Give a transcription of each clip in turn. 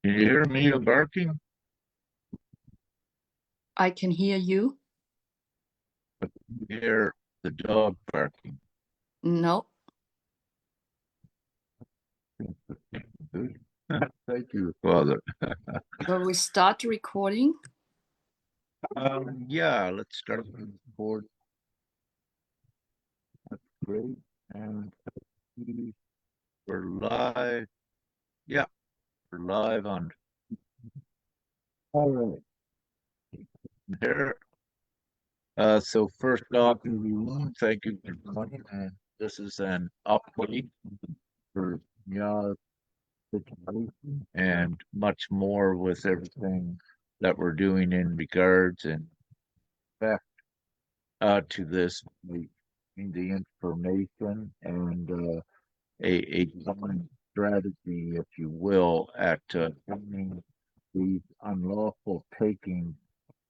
Can you hear me barking? I can hear you. I can hear the dog barking. No. Thank you, Father. Will we start the recording? Yeah, let's start with the board. That's great. And we're live. Yeah, we're live on. All right. There. So first off, everyone, thank you for joining. And this is an update for y'all situation and much more with everything that we're doing in regards and back to this the information and a common strategy, if you will, at bringing these unlawful taking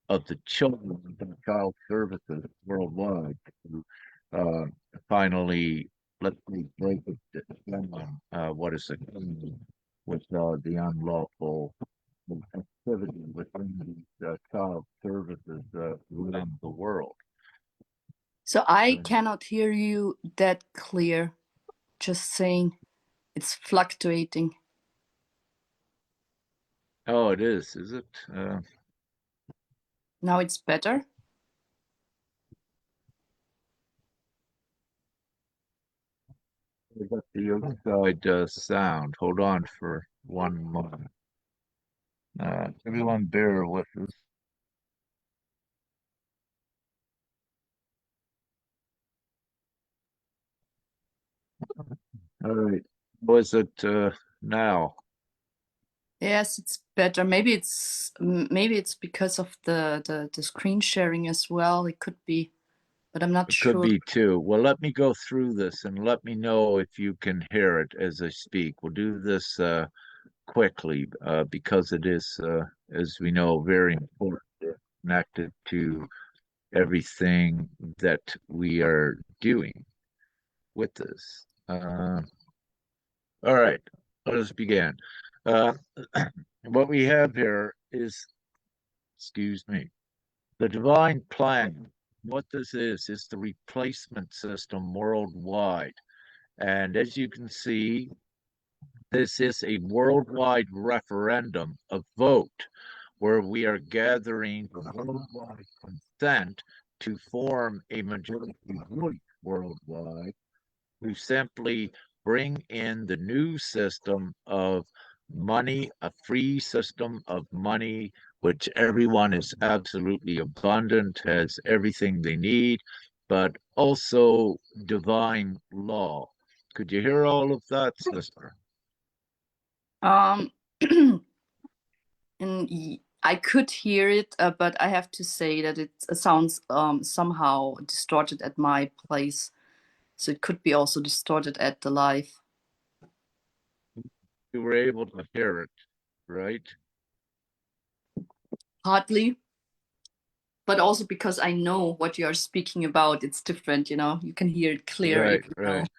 of the children and child services worldwide to uh, finally let me break it down. What is it with the unlawful activity within these child services around the world? So I And, cannot hear you that clear. Just saying it's fluctuating. oh, it is it? Now it's better. I got the outside sound. Hold on for one moment. Everyone bear with us. All right. Was it now? Yes, it's better. Maybe it's because of the screen sharing as well. It could be, but I'm not It could sure. be two. Well, let me go through this and let me know if you can hear it as I speak. We'll do this quickly because it is, as we know, very important, connected to everything that we are doing with this. All right, let us begin. Uh, what we have here is, excuse me, the divine plan. What this is the replacement system worldwide. And as you can see, this is a worldwide referendum, a vote, where we are gathering worldwide consent to form a majority voice worldwide to simply bring in the new system of money, a free system of money, which everyone is absolutely abundant, has everything they need, but also divine law. Could you hear all of that, sister? Um, and I could hear it, but I have to say that it sounds somehow distorted at my place. So it could be also distorted at the live. You were able to hear it, right? Hardly, but also because I know what you are speaking about. It's different, you can hear it clear Right, if you know. right.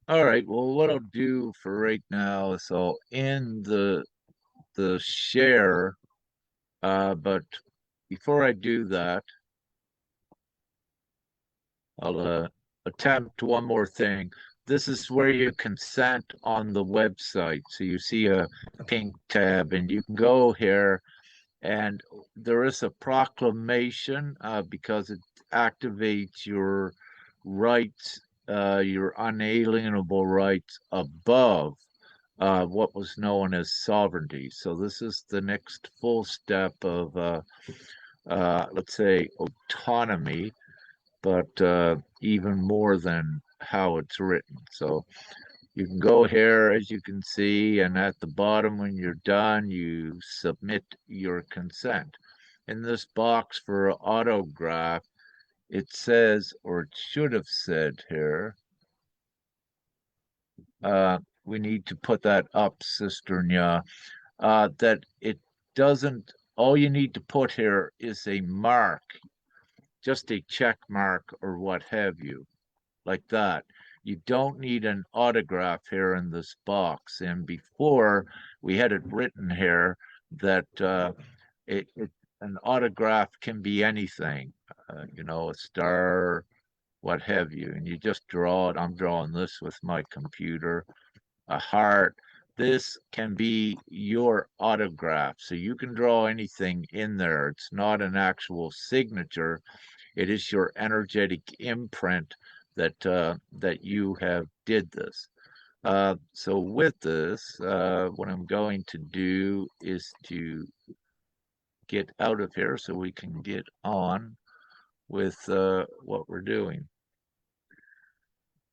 All right. Well, what I'll do for right now is I'll end the share. But before I do that, I'll attempt one more thing. This is where you consent on the website. So you see a pink tab, and you can go here, and there is a proclamation because it activates your rights, your unalienable rights above what was known as sovereignty. So this is the next full step of, let's say, autonomy, but even more than how it's written. So you can go here, as you can see, and at the bottom, when you're done, you submit your consent. In this box for autograph, it says, or it should have said here, we need to put that up, Sister Nya, that it doesn't, all you need to put here is a mark, just a check mark or what have you, like that. You don't need an autograph here in this box. And before we had it written here that an autograph can be anything, a star, what have you, and you just draw it. I'm drawing this with my computer, a heart. This can be your autograph. So you can draw anything in there. It's not an actual signature. It is your energetic imprint that you have did this. So with this, what I'm going to do is to get out of here so we can get on with what we're doing.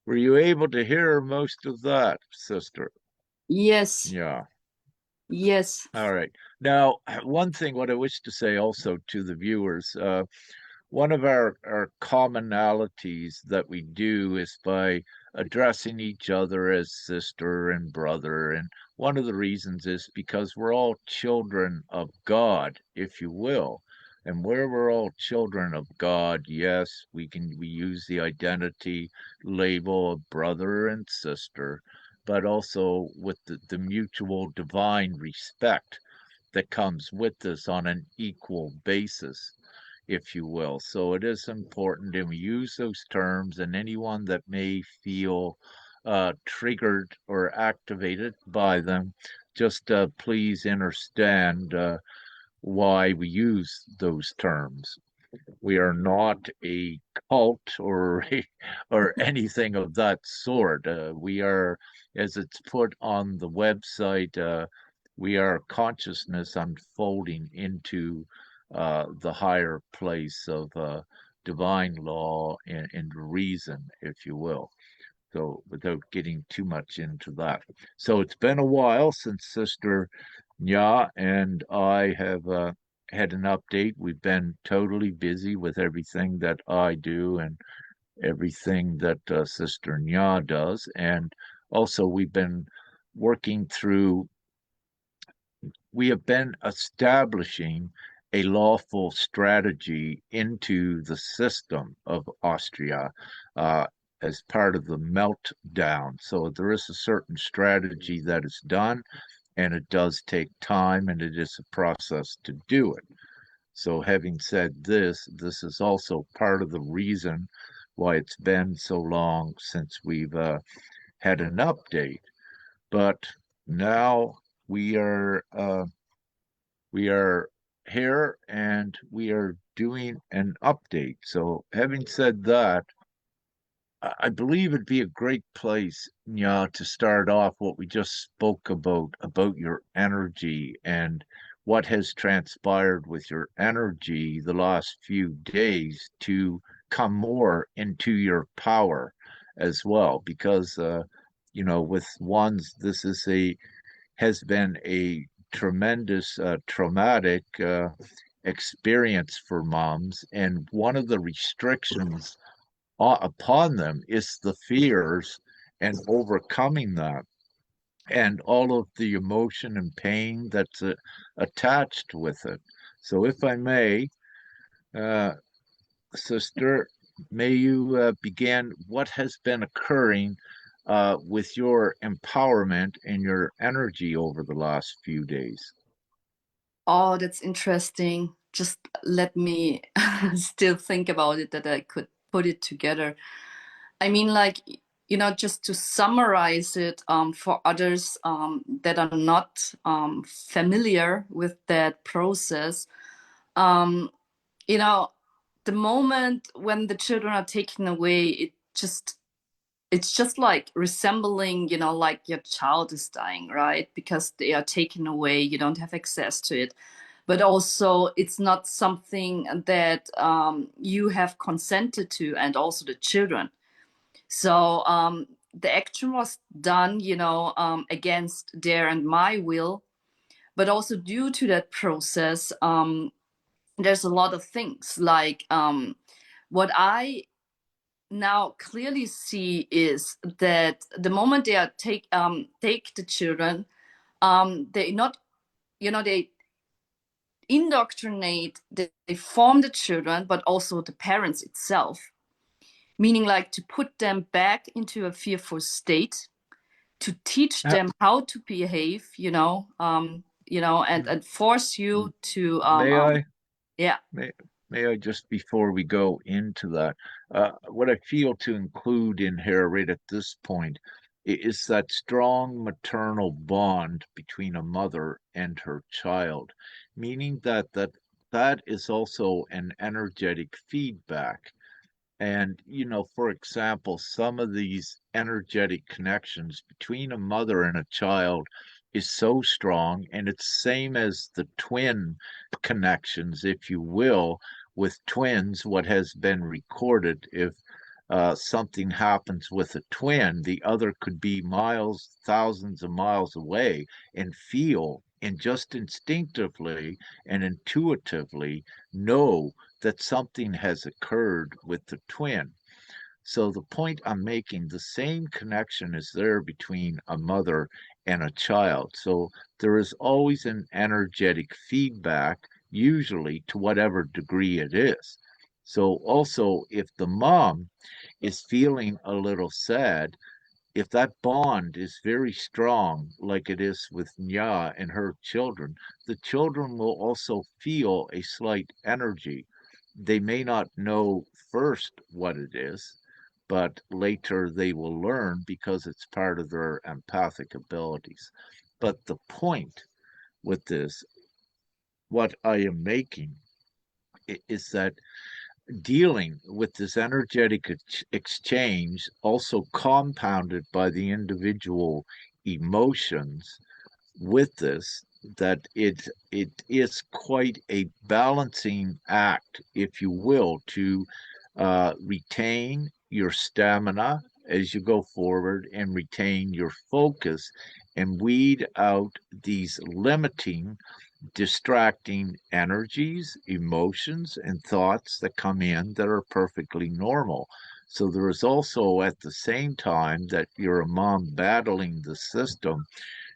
Were you able to hear most of that, sister? Yes. Yeah. Yes. All right. Now, one thing what I wish to say also to the viewers, one of our commonalities that we do is by addressing each other as sister and brother. And one of the reasons is because we're all children of God, if you will. And where we're all children of God, yes, we use the identity label of brother and sister, but also with the mutual divine respect that comes with this on an equal basis, if you will. So it is important, and we use those terms, and anyone that may feel triggered or activated by them, just please understand why we use those terms. We are not a cult or anything of that sort. We are, as it's put on the website, we are consciousness unfolding into the higher place of divine law and reason, if you will. So, without getting too much into that. So, it's been a while since Sister Nya and I have had an update. We've been totally busy with everything that I do and everything that Sister Nya does. And also, we have been establishing a lawful strategy into the system of Austria as part of the meltdown. So there is a certain strategy that is done, and it does take time, and it is a process to do it. So, having said this, this is also part of the reason why it's been so long since we've had an update. But now we are uh, we are here and we are doing an update. So, having said that, I believe it'd be a great place, to start off what we just spoke about your energy and what has transpired with your energy the last few days to come more into your power as well. Because, with ones, this is has been a tremendous traumatic experience for moms, and one of the restrictions upon them is the fears and overcoming that and all of the emotion and pain that's attached with it. So, if I may, uh, sister, may you begin what has been occurring with your empowerment and your energy over the last few days. Oh, that's interesting. Just let me still think about it that I could put it together. I mean, like, just to summarize it for others that are not familiar with that process, um, you know, the moment when the children are taken away, it's just like resembling, like your child is dying, right? Because they are taken away, you don't have access to it. But also, it's not something that you have consented to, and also the children. So the action was done, against their and my will. But also, due to that process, there's a lot of things like what I now clearly see is that the moment they are take the children, they not they indoctrinate, they form the children, but also the parents itself. meaning like to put them back into a fearful state, to teach Uh, them how to behave, and force you to, May I? yeah. May, may I just before we go into that, what I feel to include in here right at this point is that strong maternal bond between a mother and her child, meaning that is also an energetic feedback. And, for example, some of these energetic connections between a mother and a child is so strong, and it's same as the twin connections, if you will, with twins, what has been recorded. If something happens with a twin, the other could be miles, thousands of miles away and feel and just instinctively and intuitively know that something has occurred with the twin. So the point I'm making, the same connection is there between a mother and a child. So there is always an energetic feedback, usually to whatever degree it is. So also, if the mom is feeling a little sad, if that bond is very strong, like it is with Nya and her children, the children will also feel a slight energy. They may not know first what it is, but later they will learn because it's part of their empathic abilities. But the point with this, what I am making, is that dealing with this energetic exchange, also compounded by the individual emotions with this, that it is quite a balancing act, if you will, to retain your stamina as you go forward and retain your focus and weed out these limiting distracting energies, emotions, and thoughts that come in that are perfectly normal. So there is also, at the same time that you're a mom battling the system,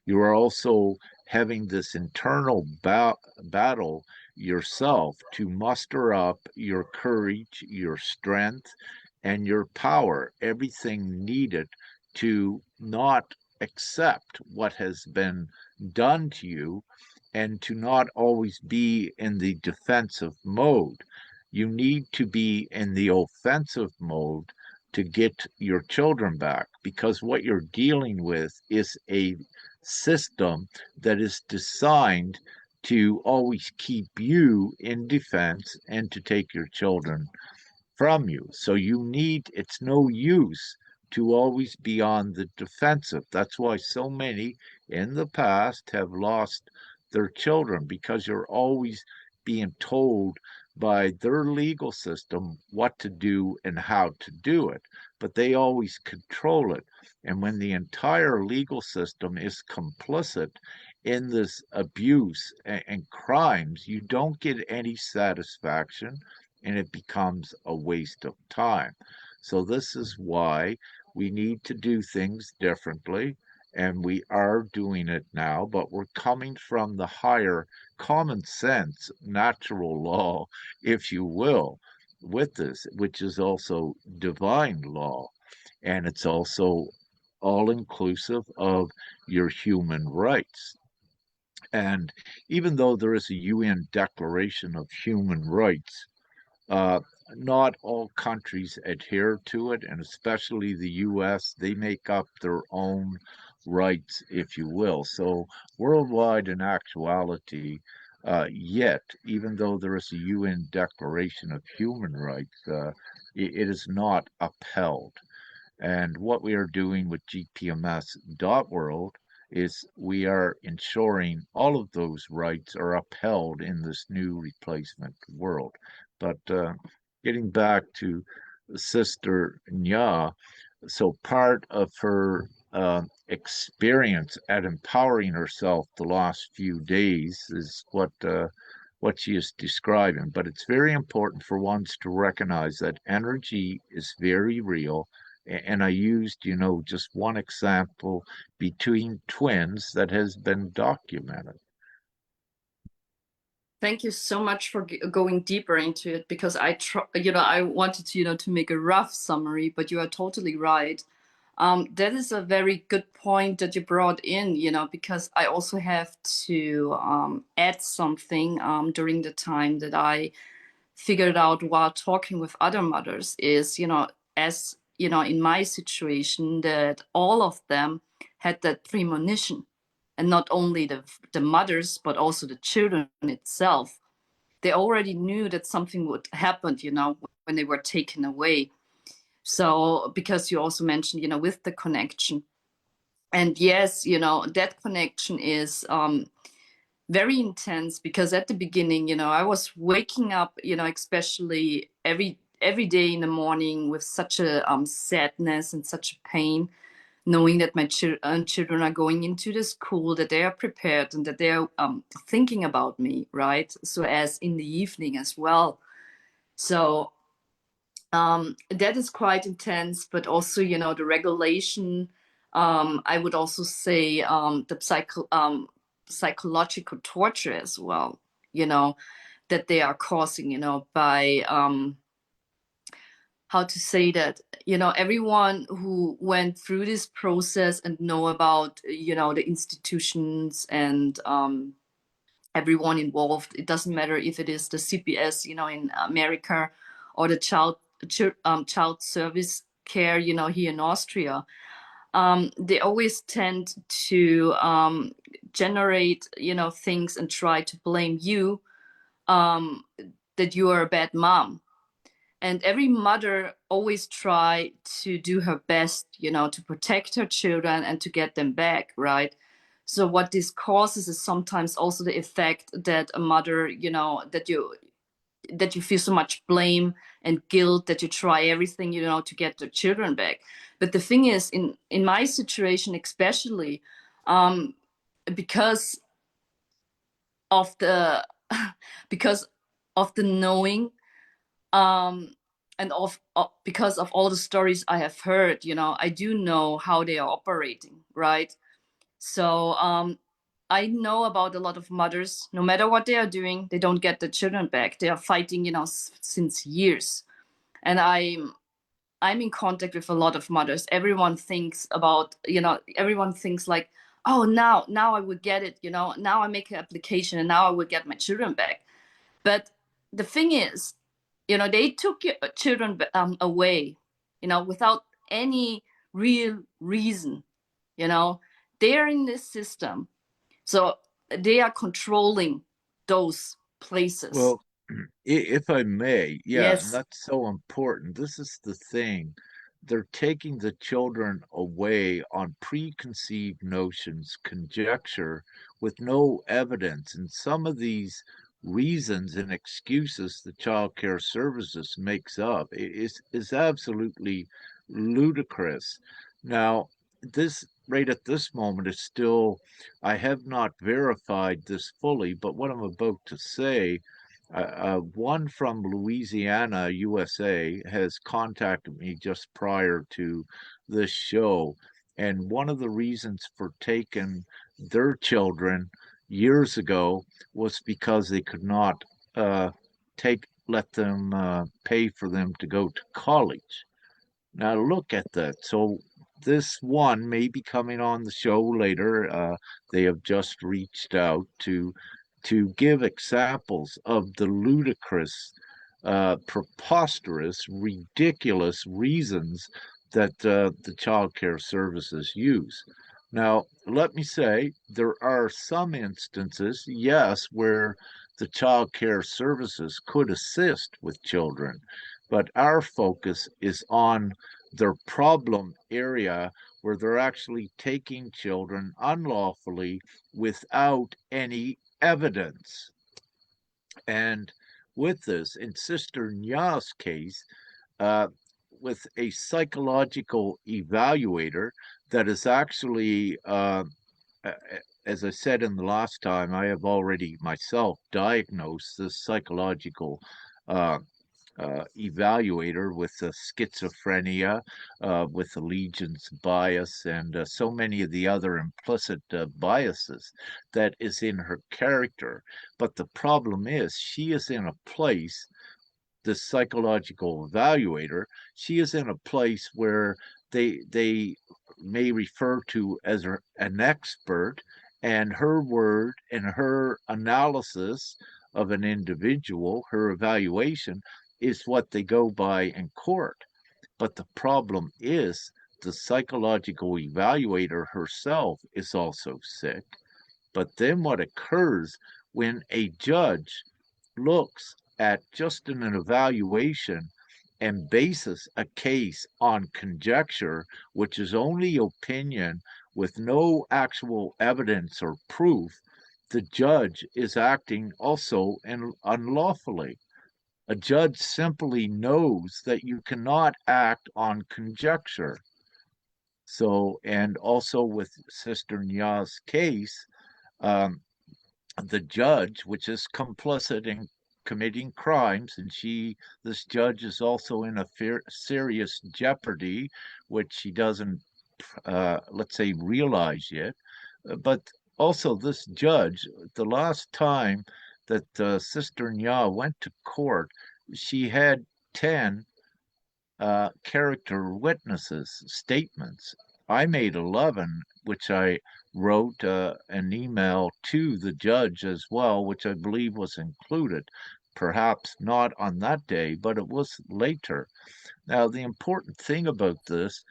you are also having this internal battle yourself to muster up your courage, your strength, and your power, everything needed to not accept what has been done to you and to not always be in the defensive mode. You need to be in the offensive mode to get your children back, because what you're dealing with is a system that is designed to always keep you in defense and to take your children from you. So it's no use to always be on the defensive. That's why so many in the past have lost their children, because you're always being told by their legal system what to do and how to do it, but they always control it. And when the entire legal system is complicit in this abuse and crimes, you don't get any satisfaction and it becomes a waste of time. So, this is why we need to do things differently, and we are doing it now, but we're coming from the higher common sense, natural law, if you will, with this, which is also divine law. And it's also all inclusive of your human rights. And even though there is a UN Declaration of Human Rights, uh, not all countries adhere to it, and especially the US, they make up their own rights, if you will. So, worldwide, in actuality, yet, even though there is a UN Declaration of Human Rights, it is not upheld. And what we are doing with gpms.world is we are ensuring all of those rights are upheld in this new replacement world. But getting back to Sister Nya, so part of her experience at empowering herself the last few days is what she is describing. But it's very important for ones to recognize that energy is very real. And I used, just one example between twins that has been documented. Thank you so much for going deeper into it, because I wanted to, to make a rough summary, but you are totally right. That is a very good point that you brought in, because I also have to add something during the time that I figured out while talking with other mothers is, as in my situation, that all of them had that premonition, and not only the mothers, but also the children itself. They already knew that something would happen, when they were taken away. So, because you also mentioned, with the connection. And yes, that connection is very intense, because at the beginning, I was waking up, especially every day in the morning with such a sadness and such a pain, knowing that my children are going into the school, that they are prepared and that they are thinking about me, right? So as in the evening as well. So that is quite intense, but also, the regulation. I would also say the psychological torture as well, that they are causing, by how to say that, everyone who went through this process and know about, the institutions and everyone involved. It doesn't matter if it is the CPS, in America, or the child service care, here in Austria. They always tend to generate, things and try to blame you, that you are a bad mom. And every mother always try to do her best, to protect her children and to get them back, right? So what this causes is sometimes also the effect that a mother, that you feel so much blame and guilt that you try everything, to get the children back. But the thing is, in my situation especially, because of the because of the knowing, and because of all the stories I have heard, I do know how they are operating, right? So I know about a lot of mothers. No matter what they are doing, they don't get the children back. They are fighting, since years. And I'm in contact with a lot of mothers. Everyone thinks about, everyone thinks like, oh, now I would get it, now I make an application and now I will get my children back. But the thing is, they took your children away, without any real reason. They're in this system, so they are controlling those places. Well, if I may, yeah, and Yes. that's so important. This is the thing. They're taking the children away on preconceived notions, conjecture, with no evidence. And some of these reasons and excuses the child care services makes up is absolutely ludicrous. Now, this right at this moment is still, I have not verified this fully, but what I'm about to say, one from Louisiana, USA, has contacted me just prior to this show. And one of the reasons for taking their children years ago was because they could not let them pay for them to go to college. Now look at that. So this one may be coming on the show later. They have just reached out to give examples of the ludicrous, preposterous, ridiculous reasons that the child care services use. Now, let me say there are some instances, yes, where the child care services could assist with children, but our focus is on their problem area where they're actually taking children unlawfully without any evidence. And with this, in Sister Nya's case, uh, with a psychological evaluator that is actually, as I said in the last time, I have already myself diagnosed this psychological uh, evaluator with schizophrenia, with allegiance bias, and so many of the other implicit biases that is in her character. But the problem is, she is in a place, the psychological evaluator, she is in a place where they may refer to as an expert, and her word and her analysis of an individual, her evaluation, is what they go by in court. But the problem is the psychological evaluator herself is also sick. But then what occurs when a judge looks at just an evaluation and bases a case on conjecture, which is only opinion with no actual evidence or proof, the judge is acting also unlawfully. A judge simply knows that you cannot act on conjecture. So, and also with Sister Nya's case, um, the judge, which is complicit in committing crimes, and this judge is also in a serious jeopardy, which she doesn't, let's say, realize yet. But also, this judge, the last time that Sister Nya went to court, she had 10 character witnesses' statements. I made 11, which I wrote an email to the judge as well, which I believe was included. Perhaps not on that day, but it was later. Now, the important thing about this,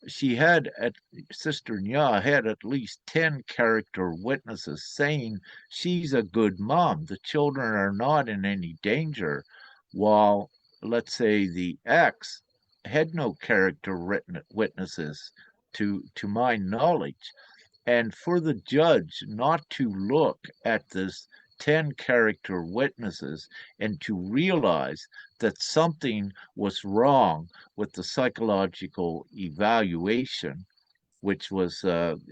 she had at Sister Nya had at least 10 character witnesses saying she's a good mom. The children are not in any danger, while let's say the ex had no character witnesses to my knowledge. And for the judge not to look at this 10 character witnesses and to realize that something was wrong with the psychological evaluation, which was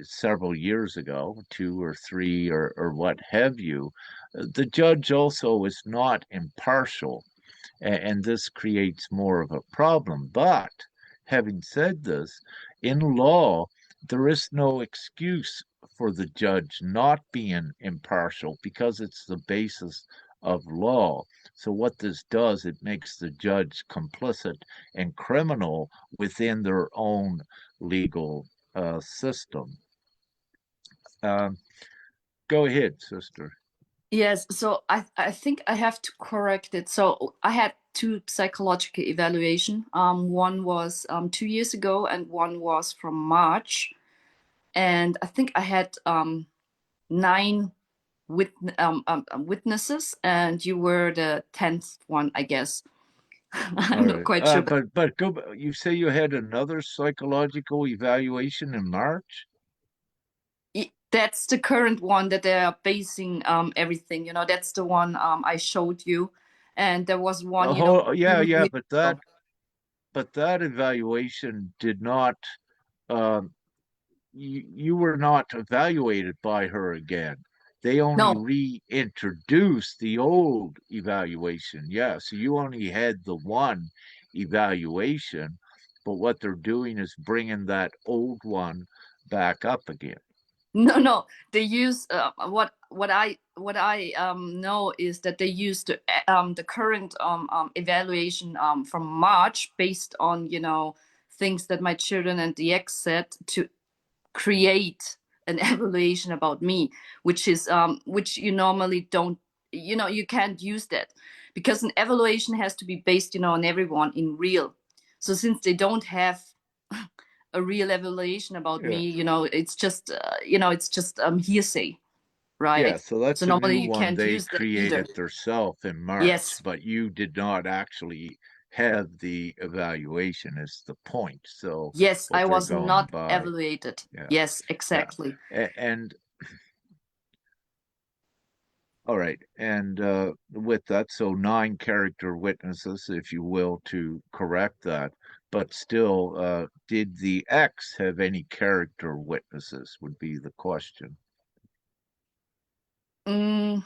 several years ago, 2 or 3 or what have you, the judge also is not impartial, and this creates more of a problem. But having said this, in law, there is no excuse for the judge not being impartial because it's the basis of law. So what this does, it makes the judge complicit and criminal within their own legal system. Um, Go ahead, sister. Yes, so I think I have to correct it. So I had two psychological evaluation. One was 2 years ago, and one was from March. And I think I had nine witnesses, and you were the 10th one, I guess. I'm All not right. quite sure, but But go. You say you had another psychological evaluation in March? that's the current one that they are basing everything. That's the one I showed you, and there was one, Yeah, few yeah, weeks ago. but that evaluation did not. Um, you were not evaluated by her again. They only No, reintroduced the old evaluation. Yeah, so you only had the one evaluation, but what they're doing is bringing that old one back up again. no, no. They use what I know is that they use the current evaluation from March based on things that my children and the ex said to create an evaluation about me, which you normally don't. You can't use that because an evaluation has to be based on everyone in real. So since they don't have a real evaluation about Yeah. me, it's just hearsay, Yeah, right? so So that's a normally new you one can't they use that either. created themselves in March, Yes, but you did not actually have the evaluation is the point. So yes, what I they're was going not by, evaluated. yeah, Yes, yeah. exactly. And all right, and with that, so 9 character witnesses, if you will, to correct that. But still, did the X have any character witnesses? Would be the question. Mm,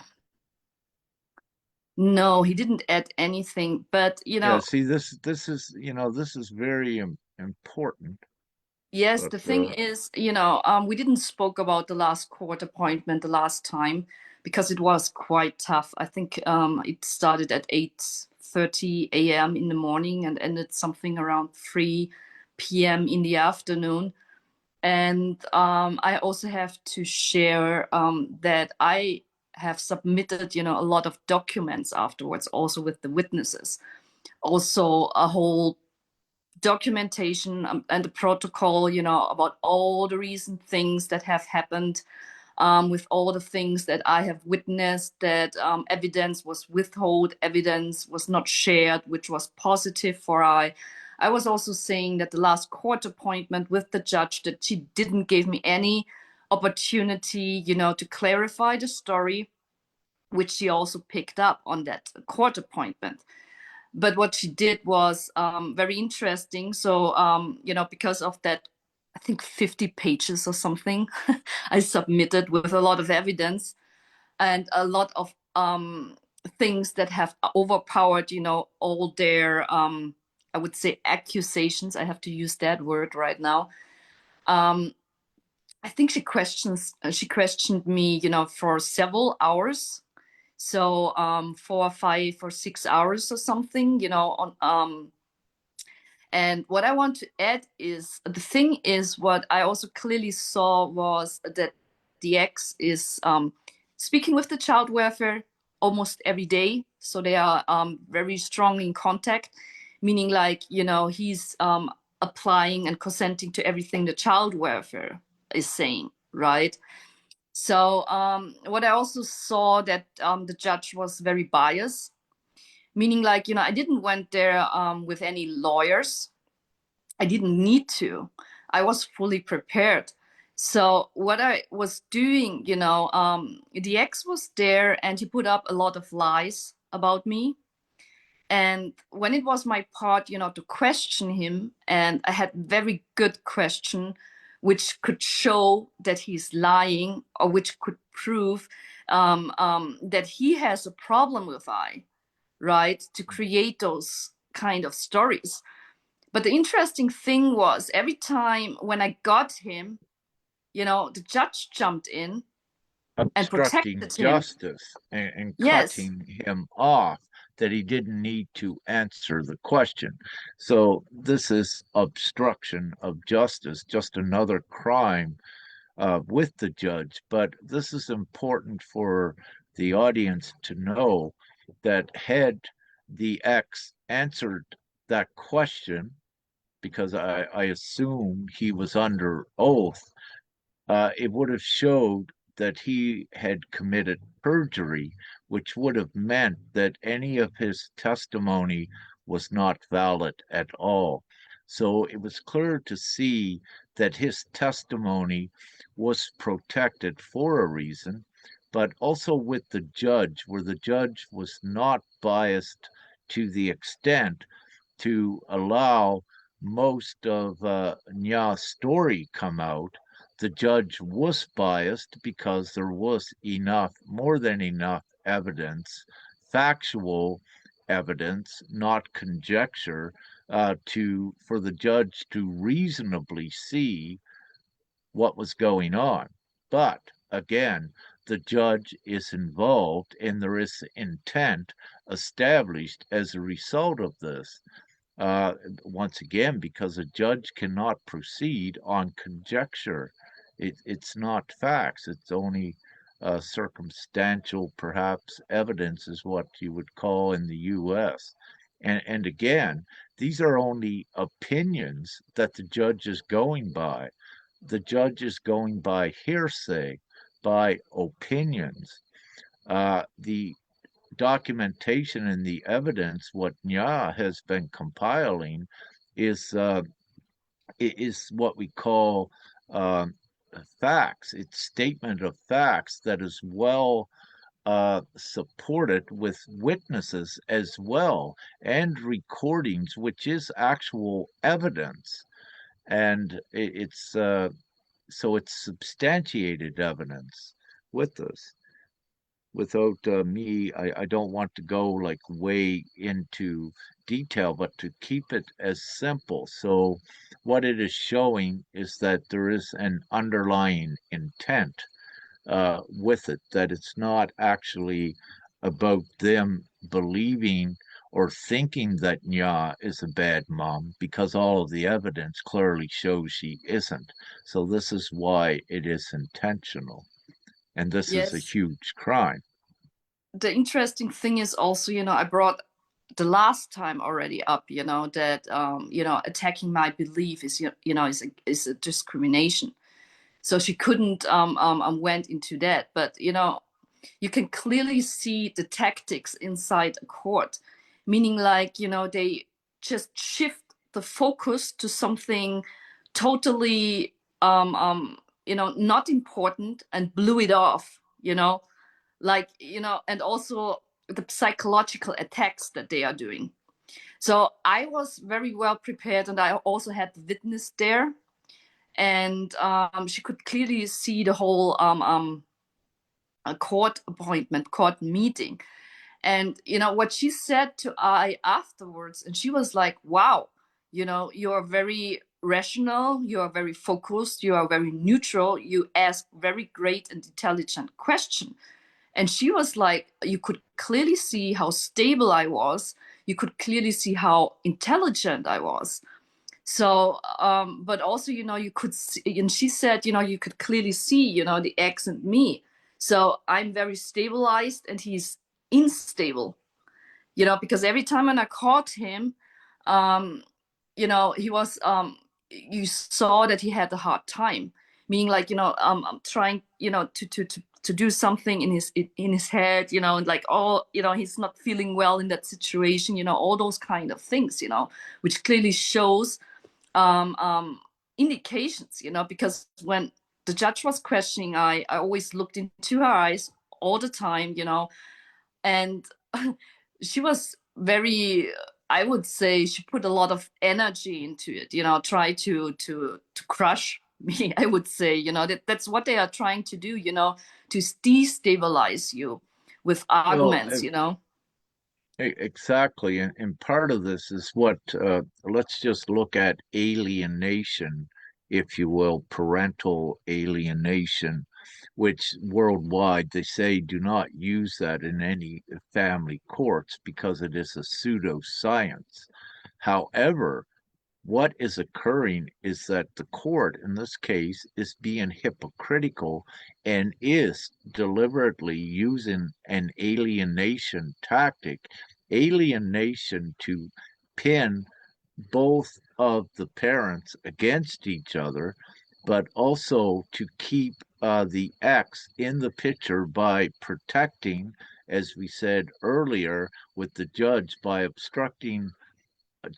No, he didn't add anything. But, Yeah, see, this is, this is very important. yes, But the thing is, we didn't spoke about the last court appointment the last time because it was quite tough. I think it started at 8:30 a.m. in the morning and ended something around 3 p.m. in the afternoon. And I also have to share that I have submitted, a lot of documents afterwards, also with the witnesses. Also, a whole documentation and the protocol, about all the recent things that have happened, with all the things that I have witnessed, that evidence was withheld, evidence was not shared, which was positive for I. I was also saying that the last court appointment with the judge, that she didn't give me any opportunity, to clarify the story, which she also picked up on that court appointment. But what she did was very interesting. So, because of that, I think 50 pages or something, I submitted with a lot of evidence and a lot of things that have overpowered, all their, I would say, accusations. I have to use that word right now. Um, I think she questioned me, for several hours. So 4, 5, or 6 hours or something, on and what I want to add is the thing is what I also clearly saw was that the ex is speaking with the child welfare almost every day. So they are very strong in contact, meaning like, he's applying and consenting to everything the child welfare is saying, right? So what I also saw that the judge was very biased, meaning like, I didn't went there with any lawyers. I didn't need to. I was fully prepared. So what I was doing, the ex was there and he put up a lot of lies about me. And when it was my part, to question him, and I had very good question, which could show that he's lying or which could prove that he has a problem with I, right? To create those kind of stories. But the interesting thing was every time when I got him, the judge jumped in and obstructing protected him. justice and Yes, cutting him off, that he didn't need to answer the question. So this is obstruction of justice, just another crime with the judge. But this is important for the audience to know that had the ex answered that question, because I assume he was under oath, it would have showed that he had committed perjury, which would have meant that any of his testimony was not valid at all. So it was clear to see that his testimony was protected for a reason, but also with the judge, where the judge was not biased to the extent to allow most of Nya's story come out. The judge was biased because there was enough, more than enough evidence, factual evidence, not conjecture, to for the judge to reasonably see what was going on. But again, the judge is involved and there is intent established as a result of this. Once again, because a judge cannot proceed on conjecture. It's not facts, it's only circumstantial, perhaps evidence, is what you would call in the US. And again, these are only opinions that the judge is going by. The judge is going by hearsay, by opinions. The documentation and the evidence, what Nya has been compiling, is what we call um, facts. It's statement of facts that is well supported with witnesses as well and recordings, which is actual evidence, and it's so it's substantiated evidence with us. without me, I don't want to go like way into detail, but to keep it as simple. So, what it is showing is that there is an underlying intent with it, that it's not actually about them believing or thinking that Nya is a bad mom, because all of the evidence clearly shows she isn't. So, this is why it is intentional. And this is a Yes. huge crime. The interesting thing is also, I brought the last time already up, that attacking my belief is a discrimination. So she couldn't went into that, but you can clearly see the tactics inside a court, meaning like they just shift the focus to something totally not important and blew it off, like and also the psychological attacks that they are doing. So I was very well prepared, and I also had the witness there, and she could clearly see the whole a court appointment, court meeting. And what she said to I afterwards, and she was like, wow, you are very rational, you are very focused, you are very neutral, you ask very great and intelligent question. And she was like, you could clearly see how stable I was, you could clearly see how intelligent I was. So but also you could see, and she said you could clearly see the ex and me. So I'm very stabilized and he's unstable, because every time when I caught him, um he was you saw that he had a hard time, meaning like I'm trying to do something in his head, and like all he's not feeling well in that situation, all those kind of things, which clearly shows um, um, indications, because when the judge was questioning, I always looked into her eyes all the time, and she was very, I would say she put a lot of energy into it, try to crush me. I would say, that's what they are trying to do, to destabilize you with Well, arguments, exactly. And part of this is what, let's just look at alienation, if you will, parental alienation, which worldwide they say do not use that in any family courts because it is a pseudoscience. However, what is occurring is that the court, in this case, is being hypocritical and is deliberately using an alienation tactic, alienation to pin both of the parents against each other, but also to keep the ex in the picture by protecting, as we said earlier, with the judge by obstructing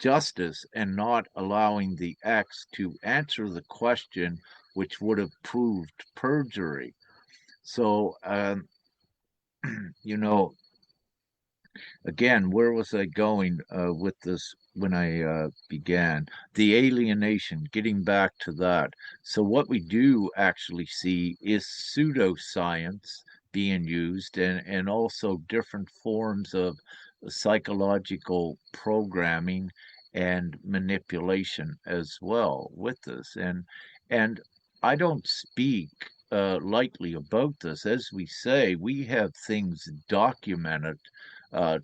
justice and not allowing the ex to answer the question, which would have proved perjury. So, you know, again, where was I going with this when I began? The alienation, getting back to that. So, what we do actually see is pseudoscience being used, and also different forms of psychological programming and manipulation as well with this. And I don't speak lightly about this. As we say, we have things documented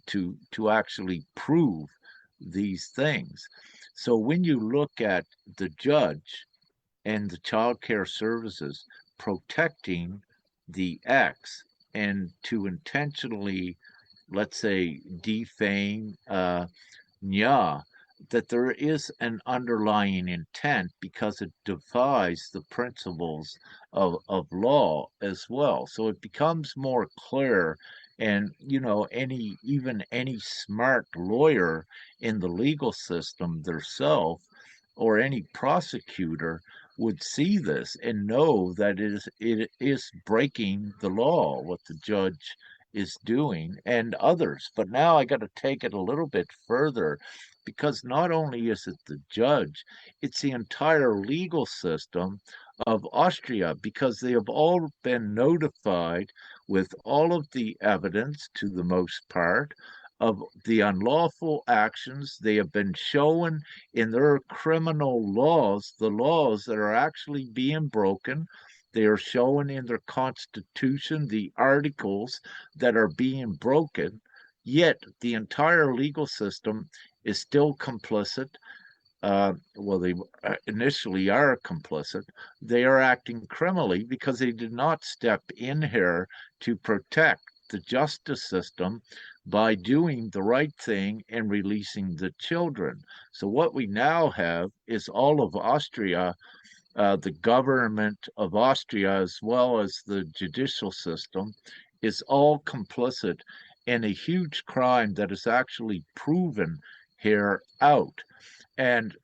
to actually prove these things. So when you look at the judge and the child care services protecting the ex and to intentionally, let's say, defame Nya, that there is an underlying intent because it defies the principles of law as well. So it becomes more clear. And, any smart lawyer in the legal system themselves or any prosecutor would see this and know that it is breaking the law what the judge is doing and others. But now I got to take it a little bit further because not only is it the judge, it's the entire legal system of Austria, because they have all been notified with all of the evidence, to the most part, of the unlawful actions. They have been shown in their criminal laws, the laws that are actually being broken. They are shown in their constitution, the articles that are being broken. Yet the entire legal system is still complicit. Well, they initially are complicit. They are acting criminally because they did not step in here to protect the justice system by doing the right thing and releasing the children. So, what we now have is all of Austria, the government of Austria, as well as the judicial system, is all complicit in a huge crime that is actually proven here out. And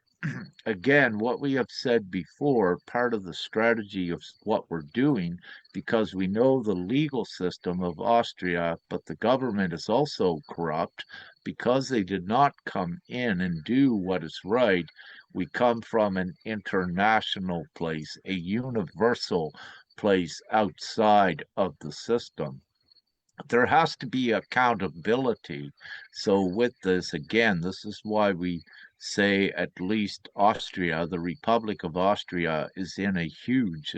again, what we have said before, part of the strategy of what we're doing, because we know the legal system of Austria, but the government is also corrupt, because they did not come in and do what is right. We come from an international place, a universal place outside of the system. There has to be accountability. So, with this, again, this is why we say at least Austria, the Republic of Austria, is in a huge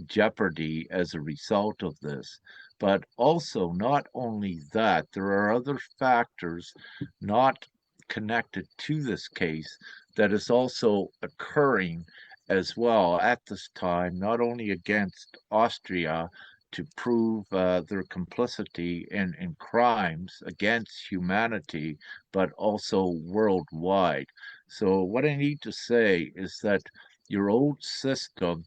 jeopardy as a result of this. But also, not only that, there are other factors not connected to this case that is also occurring as well at this time, not only against Austria to prove their complicity in crimes against humanity, but also worldwide. So, what I need to say is that your old systems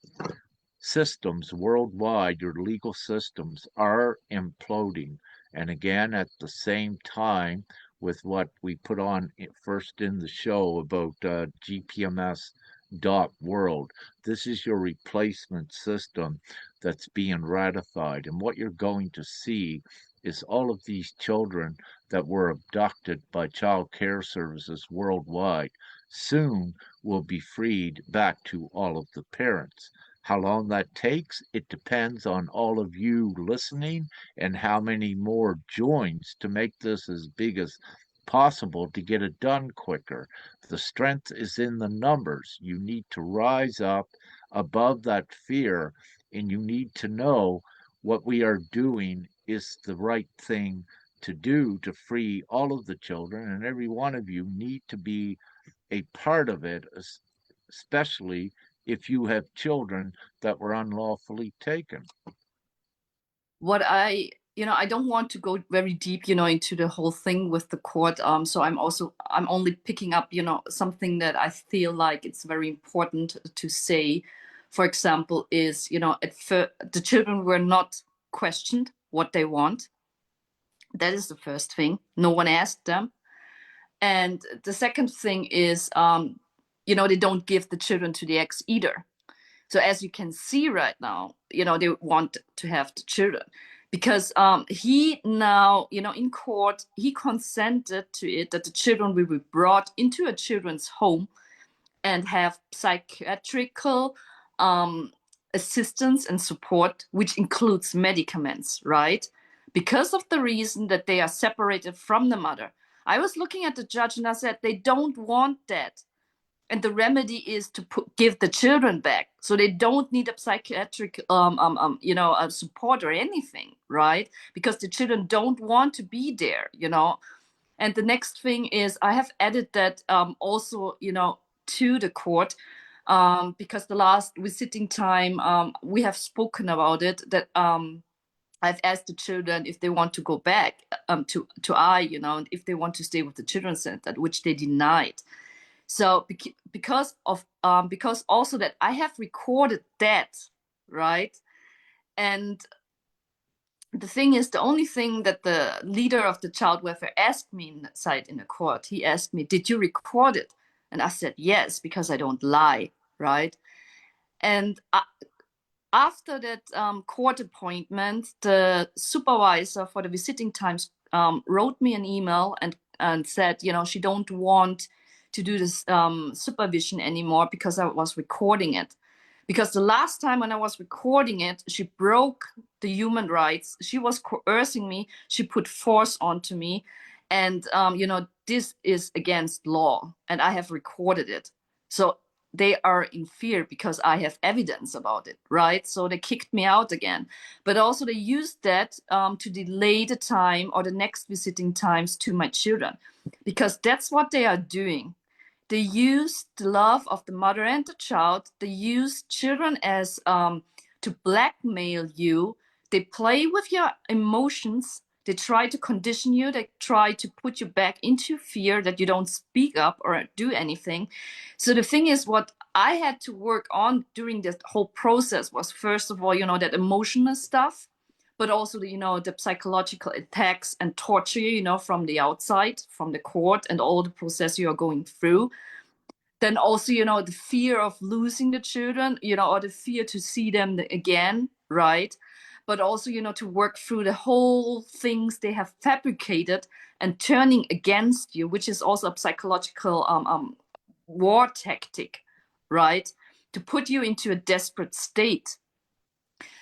worldwide, your legal systems are imploding. And again, at the same time, with what we put on first in the show about GPMS.world, this is your replacement system that's being ratified. And what you're going to see is all of these children that were abducted by child care services worldwide soon will be freed back to all of the parents. How long that takes, it depends on all of you listening and how many more joins to make this as big as possible to get it done quicker. The strength is in the numbers. You need to rise up above that fear, and you need to know what we are doing is the right thing to do to free all of the children, and every one of you need to be a part of it, especially if you have children that were unlawfully taken. What I don't want to go very deep, into the whole thing with the court. So I'm only picking up, something that I feel like it's very important to say. For example, is, the children were not questioned what they want. That is the first thing. No one asked them. And the second thing is, they don't give the children to the ex either. So as you can see right now, they want to have the children because he now, in court, he consented to it that the children will be brought into a children's home and have psychiatrical assistance and support, which includes medicaments, right? Because of the reason that they are separated from the mother. I was looking at the judge and I said, they don't want that. And the remedy is to give the children back, so they don't need a psychiatric support or anything, right? Because the children don't want to be there. And the next thing is, I have added that also, to the court, because the last visiting time, we have spoken about it, that I've asked the children if they want to go back to if they want to stay with the children's center, which they denied. So because also that I have recorded that, right? And the thing is, the only thing that the leader of the child welfare asked me inside in the court, he asked me, did you record it? And I said, yes, because I don't lie, right? And after that court appointment, the supervisor for the visiting times wrote me an email and said, she don't want to do this supervision anymore because I was recording it. Because the last time when I was recording it, she broke the human rights. She was coercing me. She put force onto me. And, you know, this is against law. And I have recorded it. So they are in fear because I have evidence about it, right? So they kicked me out again. But also they used that to delay the time or the next visiting times to my children, because that's what they are doing. They use the love of the mother and the child. They use children as to blackmail you. They play with your emotions. They try to condition you. They try to put you back into fear that you don't speak up or do anything. So the thing is, what I had to work on during this whole process was, first of all, you know, that emotional stuff, but also, you know, the psychological attacks and torture, you know, from the outside, from the court, and all the process you are going through. Then also, you know, the fear of losing the children, you know, or the fear to see them again, right? But also, you know, to work through the whole things they have fabricated and turning against you, which is also a psychological war tactic, right? To put you into a desperate state.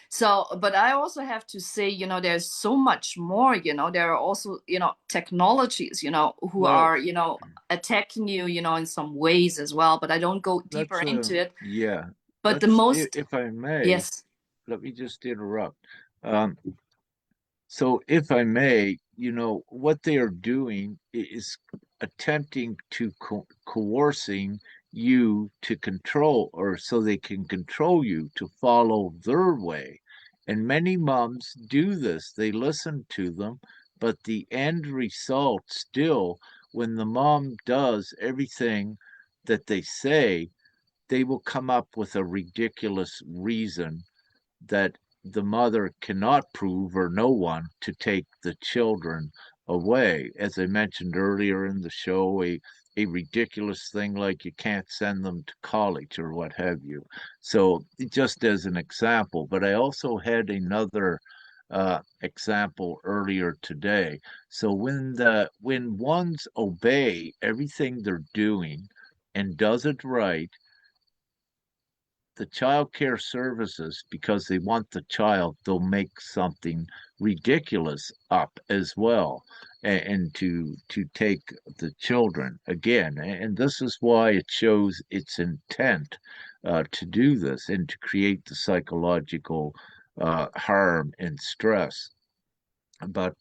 So, but I also have to say, you know, there's so much more, you know, there are also, you know, technologies, you know, who Well, are, you know, attacking you, you know, in some ways as well, but I don't go deeper into it. yeah. But the most, If I may, yes, let me just interrupt. Um, So, if I may, you know, what they are doing is attempting to coercing you to control, or so they can control you to follow their way. And many moms do this. They listen to them, but the end result still, when the mom does everything that they say, they will come up with a ridiculous reason that the mother cannot prove, or no one, to take the children away. As I mentioned earlier in the show, a ridiculous thing like you can't send them to college or what have you. So, just as an example, but I also had another example earlier today. So when ones obey everything they're doing and does it right, the child care services, because they want the child, they'll make something ridiculous up as well, and to take the children again. And this is why it shows its intent to do this and to create the psychological harm and stress. But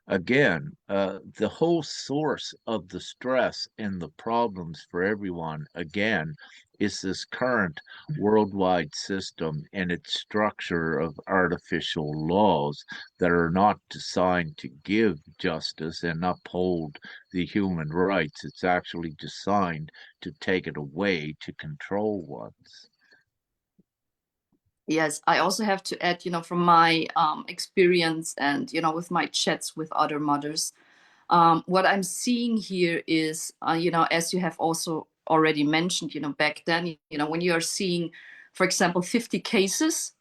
again, the whole source of the stress and the problems for everyone, again, is this current worldwide system and its structure of artificial laws that are not designed to give justice and uphold the human rights. It's actually designed to take it away, to control ones. yes, I also have to add, you know, from my experience and, you know, with my chats with other mothers, what I'm seeing here is, you know, as you have also already mentioned, you know, back then, you know, when you are seeing, for example, 50 cases,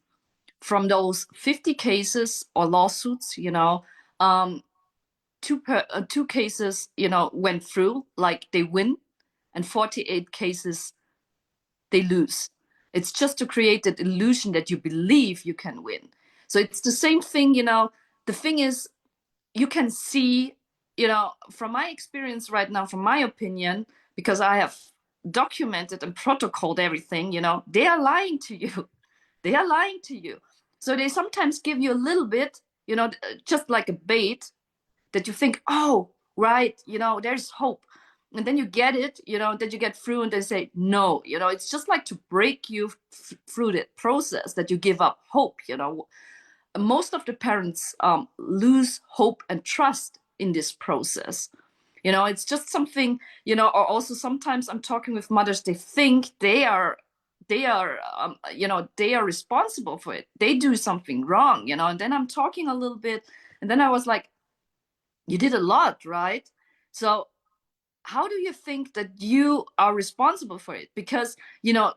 from those 50 cases or lawsuits, you know, two cases, you know, went through, like they win, and 48 cases they lose. It's just to create that illusion that you believe you can win. So it's the same thing, you know. The thing is, you can see, you know, from my experience right now, from my opinion, because I have documented and protocoled everything, you know, they are lying to you. They are lying to you. So they sometimes give you a little bit, you know, just like a bait, that you think, oh, right, you know, there's hope. And then you get it, you know, that you get through, and they say, no, you know, it's just like to break you through the process, that you give up hope, you know. Most of the parents lose hope and trust in this process. You know, it's just something, you know, or also sometimes I'm talking with mothers, they think you know, they are responsible for it. They do something wrong, you know, and then I'm talking a little bit, and then I was like, you did a lot, right? So how do you think that you are responsible for it? Because, you know,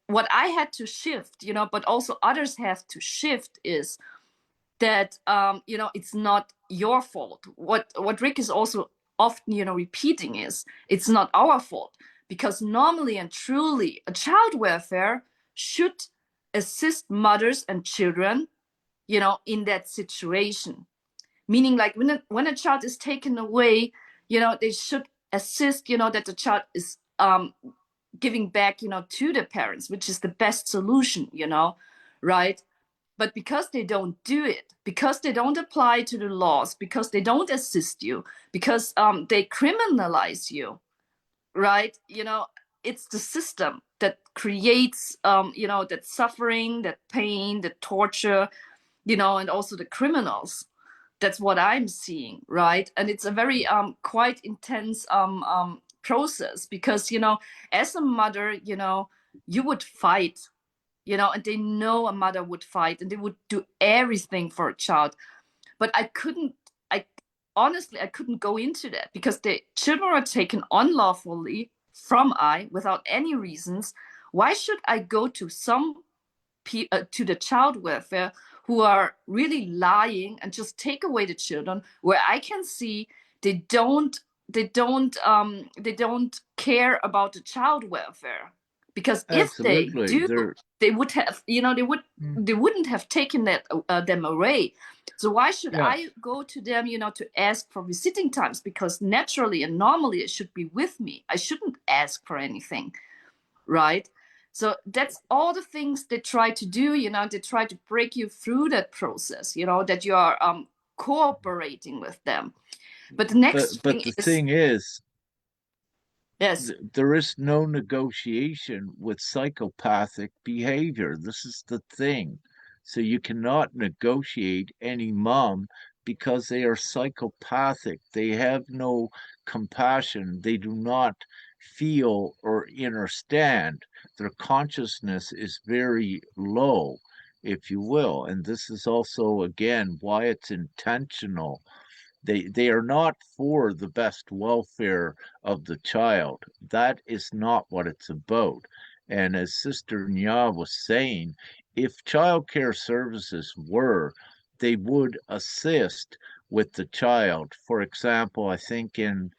what I had to shift, you know, but also others have to shift, is that you know, it's not your fault. What Rick is also often, you know, repeating is, it's not our fault, because normally and truly a child welfare should assist mothers and children, you know, in that situation. Meaning, like, when a child is taken away, you know, they should assist, you know, that the child is giving back, you know, to the parents, which is the best solution, you know, right? But because they don't do it, because they don't apply to the laws, because they don't assist you, because they criminalize you, right? You know, it's the system that creates, you know, that suffering, that pain, that torture, you know, and also the criminals. That's what I'm seeing, right? And it's a very quite intense process, because, you know, as a mother, you know, you would fight, you know, and they know a mother would fight and they would do everything for a child. But I honestly, I couldn't go into that, because the children are taken unlawfully from I without any reasons. Why should I go to to the child welfare who are really lying and just take away the children, where I can see they don't care about the child welfare? Because if they Absolutely. do, they would have, you know, Mm, they wouldn't have taken them away. So why should yeah, I go to them, you know, to ask for visiting times? Because naturally and normally it should be with me. I shouldn't ask for anything, right? So that's all the things they try to do, you know. They try to break you through that process, you know, that you are cooperating with them. But the next but thing the is, thing is, yes, there is no negotiation with psychopathic behavior. This is the thing. So you cannot negotiate any mom because they are psychopathic. They have no compassion. They do not feel or understand. Their consciousness is very low, if you will. And this is also, again, why it's intentional. They are not for the best welfare of the child. That is not what it's about. And as Sister Nya was saying, if child care services were, they would assist with the child. For example, I think in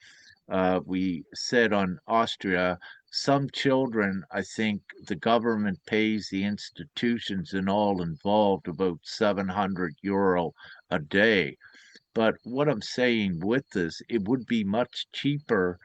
we said on Austria, some children, I think the government pays the institutions and all involved about €700 a day. But what I'm saying with this, it would be much cheaper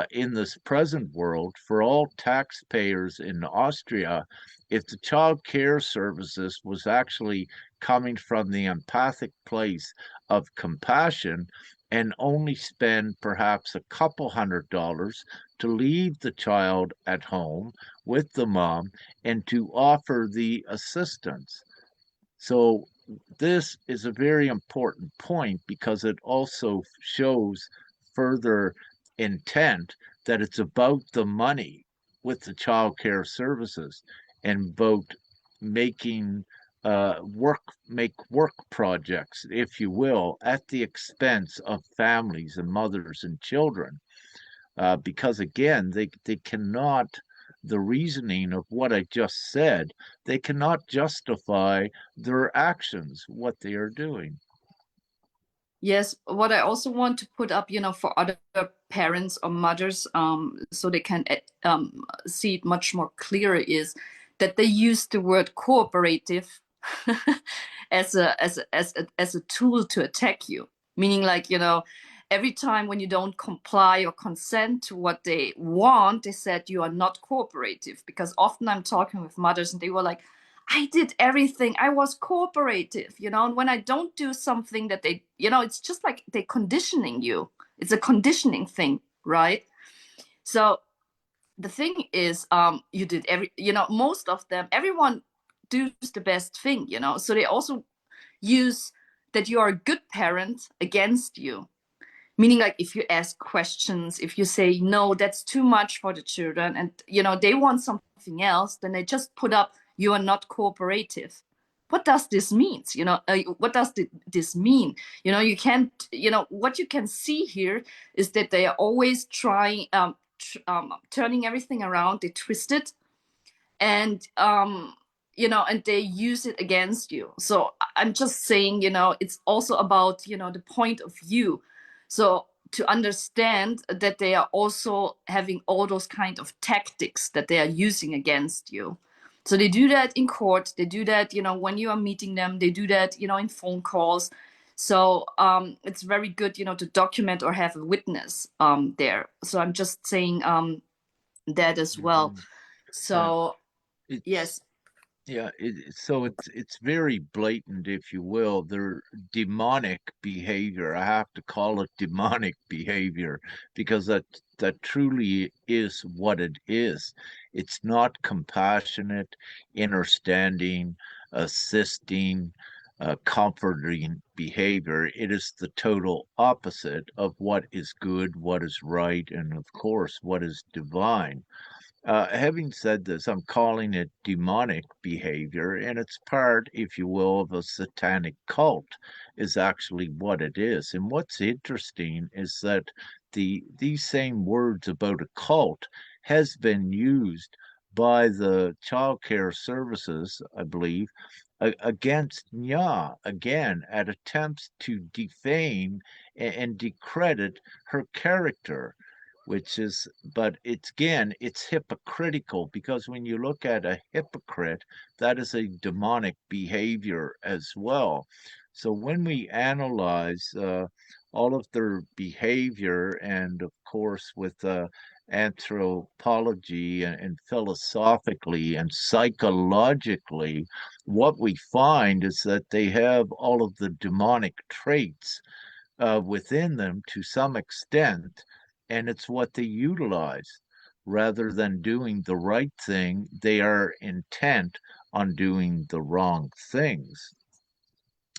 in this present world for all taxpayers in Austria if the child care services was actually coming from the empathic place of compassion and only spend perhaps a couple $100 to leave the child at home with the mom and to offer the assistance. So this is a very important point because it also shows further intent that it's about the money with the child care services and about making make work projects, if you will, at the expense of families and mothers and children because again, they cannot, the reasoning of what I just said, they cannot justify their actions, what they are doing. yes, what I also want to put up, you know, for other parents or mothers, so they can see it much more clearer, is that they use the word cooperative as a tool to attack you. Meaning, like, you know, every time when you don't comply or consent to what they want, they said you are not cooperative. Because often I'm talking with mothers and they were like, I did everything. I was cooperative, you know, and when I don't do something that they, you know, it's just like they're conditioning you. It's a conditioning thing, right? So the thing is, you did you know, most of them, everyone does the best thing, you know, so they also use that you are a good parent against you. Meaning, like, if you ask questions, if you say no, that's too much for the children, and, you know, they want something else, then they just put up, you are not cooperative. What does this mean? You know, what does this mean? You know, you can't, you know, what you can see here is that they are always trying, turning everything around. They twist it, and you know, and they use it against you. So I'm just saying, you know, it's also about, you know, the point of view. So to understand that they are also having all those kind of tactics that they are using against you. So they do that in court. They do that, when you are meeting them. They do that, in phone calls. So it's very good, to document or have a witness there. So I'm just saying that as well. Hmm. Yeah, So it's yes, yeah, so it's very blatant, if you will. They're demonic behavior. I have to call it demonic behavior because that truly is what it is. It's not compassionate, understanding, assisting, comforting behavior. It is the total opposite of what is good, what is right, and of course, what is divine. Having said this, I'm calling it demonic behavior, and it's part, if you will, of a satanic cult, is actually what it is. And what's interesting is that these same words about a cult has been used by the child care services, I believe, against Nya again at attempts to defame and discredit her character, which is, but it's again, it's hypocritical because when you look at a hypocrite, that is a demonic behavior as well. So when we analyze all of their behavior, and of course with anthropology and philosophically and psychologically, what we find is that they have all of the demonic traits within them to some extent, and it's what they utilize. Rather than doing the right thing, they are intent on doing the wrong things.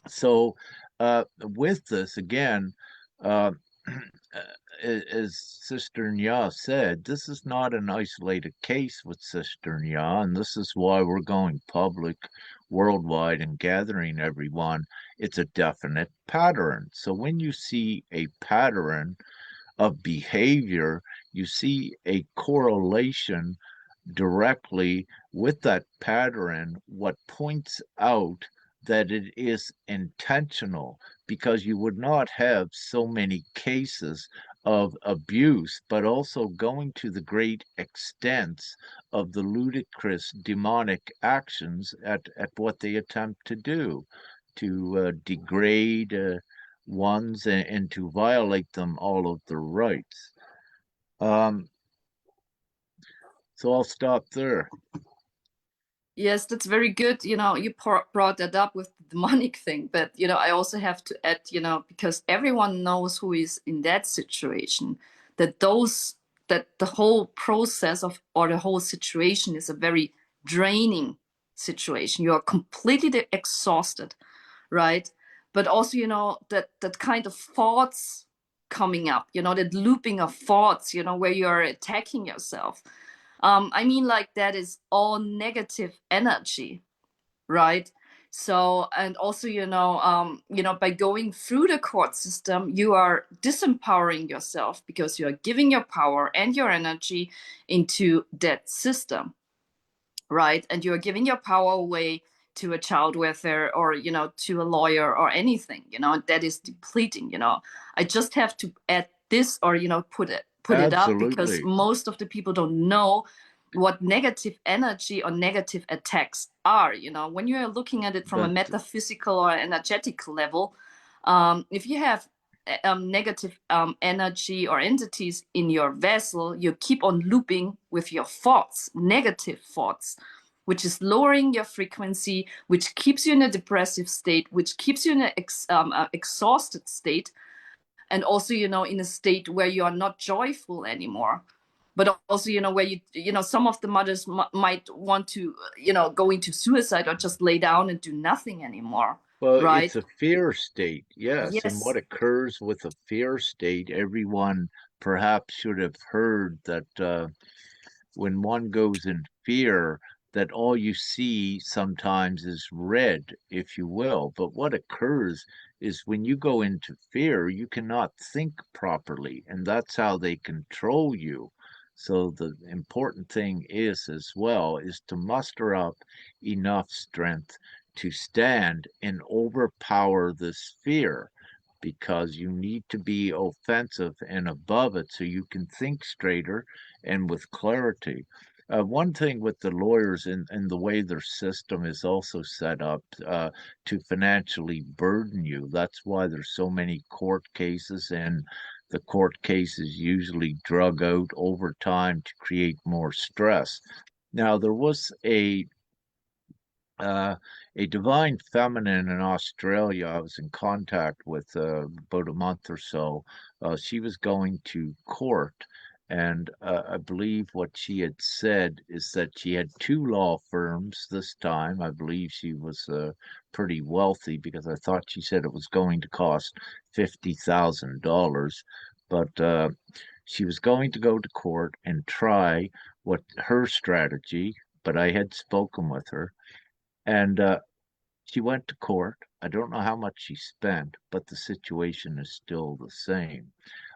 So, with this, again, uh, as Sister Nya said, this is not an isolated case with Sister Nya, and this is why we're going public worldwide and gathering everyone. It's a definite pattern. So when you see a pattern of behavior, you see a correlation directly with that pattern, what points out that it is intentional, because you would not have so many cases of abuse, but also going to the great extents of the ludicrous demonic actions at what they attempt to do, to degrade ones and to violate them all of their rights. Um, so I'll stop there. yes, that's very good. You brought that up with the demonic thing, but I also have to add, because everyone knows who is in that situation, that the whole process of or the whole situation is a very draining situation. You are completely exhausted, right? But also, that kind of thoughts coming up, that looping of thoughts, where you are attacking yourself. I mean, like that is all negative energy, right? So, and also, by going through the court system, you are disempowering yourself because you are giving your power and your energy into that system, right? And you're giving your power away to a child welfare or to a lawyer or anything, that is depleting. I just have to add this, or put it up, because Absolutely. most of the people don't know what negative energy or negative attacks are. When you're looking at it from a But metaphysical or energetic level, if you have negative energy or entities in your vessel, you keep on looping with your thoughts, negative thoughts, which is lowering your frequency, which keeps you in a depressive state, which keeps you in an exhausted state, and also, in a state where you are not joyful anymore. But also, where some of the mothers might want to, go into suicide or just lay down and do nothing anymore, well, it's right? a fear state, yes. And what Yes. occurs with a fear state, everyone perhaps should have heard that when one goes in fear, that all you see sometimes is red, if you will. But what occurs is when you go into fear, you cannot think properly, and that's how they control you. So the important thing is as well is to muster up enough strength to stand and overpower this fear, because you need to be offensive and above it so you can think straighter and with clarity. One thing with the lawyers and the way their system is also set up to financially burden you. That's why there's so many court cases, and the court cases usually drug out over time to create more stress. Now, there was uh, a divine feminine in Australia I was in contact with about a month or so. She was going to court, and I believe what she had said is that she had two law firms this time. I believe she was pretty wealthy because I thought she said it was going to cost $50,000, but she was going to go to court and try what her strategy. But I had spoken with her, and she went to court. I don't know how much she spent, but the situation is still the same.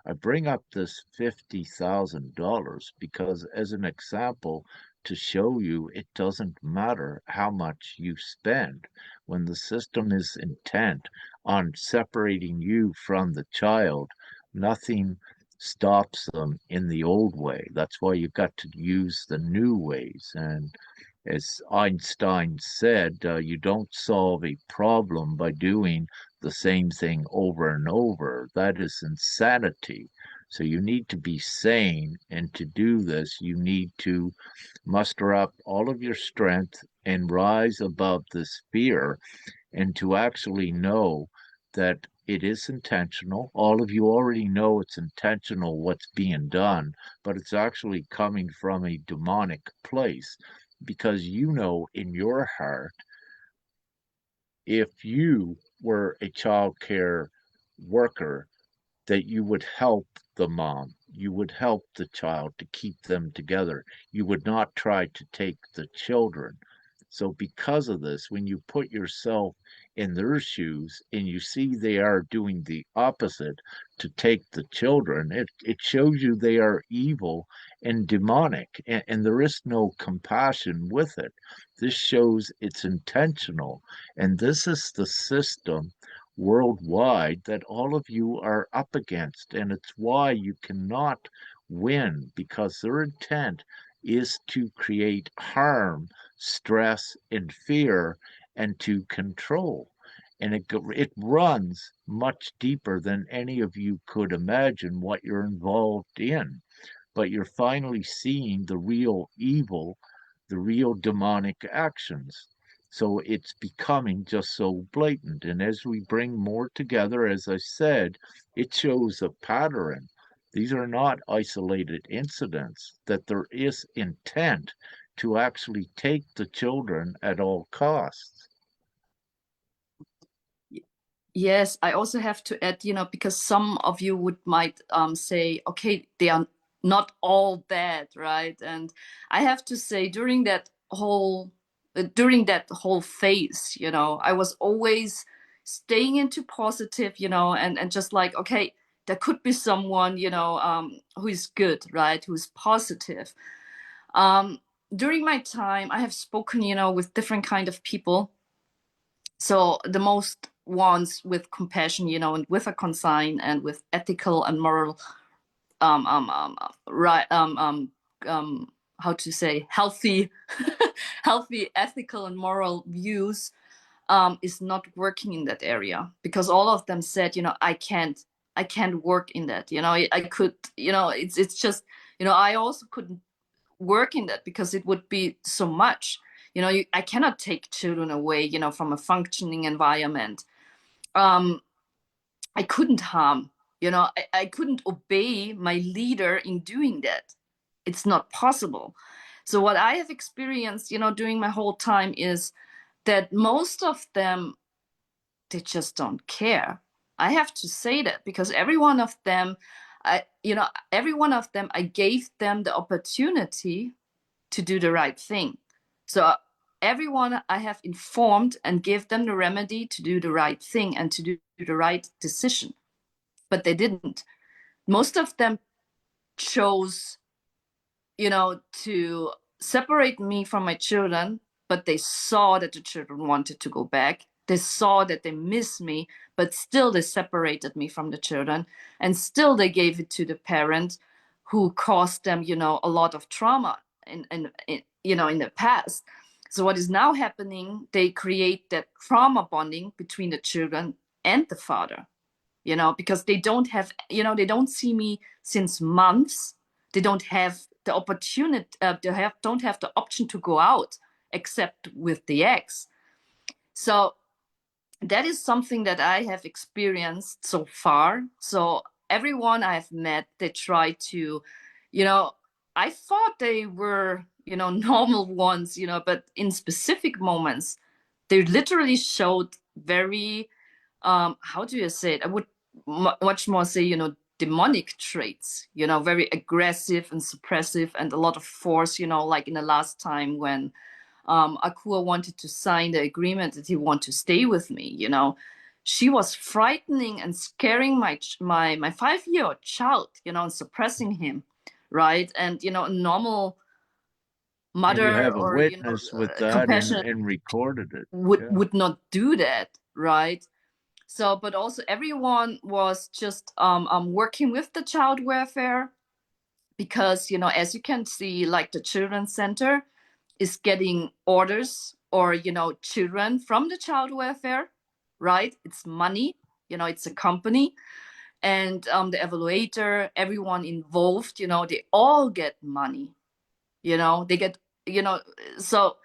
I bring up this $50,000 because, as an example, to show you it doesn't matter how much you spend when the system is intent on separating you from the child. Nothing stops them in the old way. That's why you've got to use the new ways. And as Einstein said, you don't solve a problem by doing the same thing over and over. That is insanity. So you need to be sane, and to do this, you need to muster up all of your strength and rise above this fear, and to actually know that it is intentional. All of you already know it's intentional what's being done, but it's actually coming from a demonic place because you know in your heart, if you were a child care worker, that you would help the mom, you would help the child to keep them together. You would not try to take the children. So, because of this, when you put yourself in their shoes and you see they are doing the opposite to take the children, it shows you they are evil and demonic, and there is no compassion with it. This shows it's intentional, and this is the system worldwide that all of you are up against. And it's why you cannot win, because their intent is to create harm, stress, and fear, and to control. And it runs much deeper than any of you could imagine what you're involved in. But you're finally seeing the real evil, the real demonic actions. So it's becoming just so blatant. And as we bring more together, as I said, it shows a pattern. These are not isolated incidents, that there is intent to actually take the children at all costs. Yes, I also have to add, because some of you might say, okay, they are not all bad, right? And I have to say, during that whole phase, I was always staying into positive, and just like, okay, there could be someone, who is good, right? Who is positive. Um, During my time, I have spoken, with different kind of people. So the most ones with compassion, and with a consign and with ethical and moral, right, how to say, healthy, healthy ethical and moral views, is not working in that area, because all of them said, I can't work in that. I could, it's just, I also couldn't work in that because it would be so much. I cannot take children away, from a functioning environment. um I couldn't harm, I couldn't obey my leader in doing that. It's not possible. So what I have experienced, during my whole time, is that most of them, they just don't care. I have to say that, because every one of them, every one of them, I gave them the opportunity to do the right thing. So everyone I have informed and give them the remedy to do the right thing and to do the right decision. But they didn't. Most of them chose, to separate me from my children, but they saw that the children wanted to go back. They saw that they miss me, but still they separated me from the children, and still they gave it to the parent, who caused them, a lot of trauma. in the past. So what is now happening, they create that trauma bonding between the children and the father, because they don't have, they don't see me since months. They don't have the opportunity, don't have the option to go out except with the ex. So that is something that I have experienced so far. So everyone I've met, they try to, you know, I thought they were, normal ones, but in specific moments, they literally showed very, how do you say it? I would much more say, demonic traits, very aggressive and suppressive and a lot of force, like in the last time when Akua wanted to sign the agreement that he wanted to stay with me. She was frightening and scaring my 5-year-old child, and suppressing him, right? And a normal And you mother have a or witness with that compassionate and recorded it. would Yeah. would not do that, right? So, but also everyone was just working with the child welfare because, as you can see, like the children's center is getting orders or, children from the child welfare, right? It's money, it's a company. And the evaluator, everyone involved, they all get money, they get, you know, so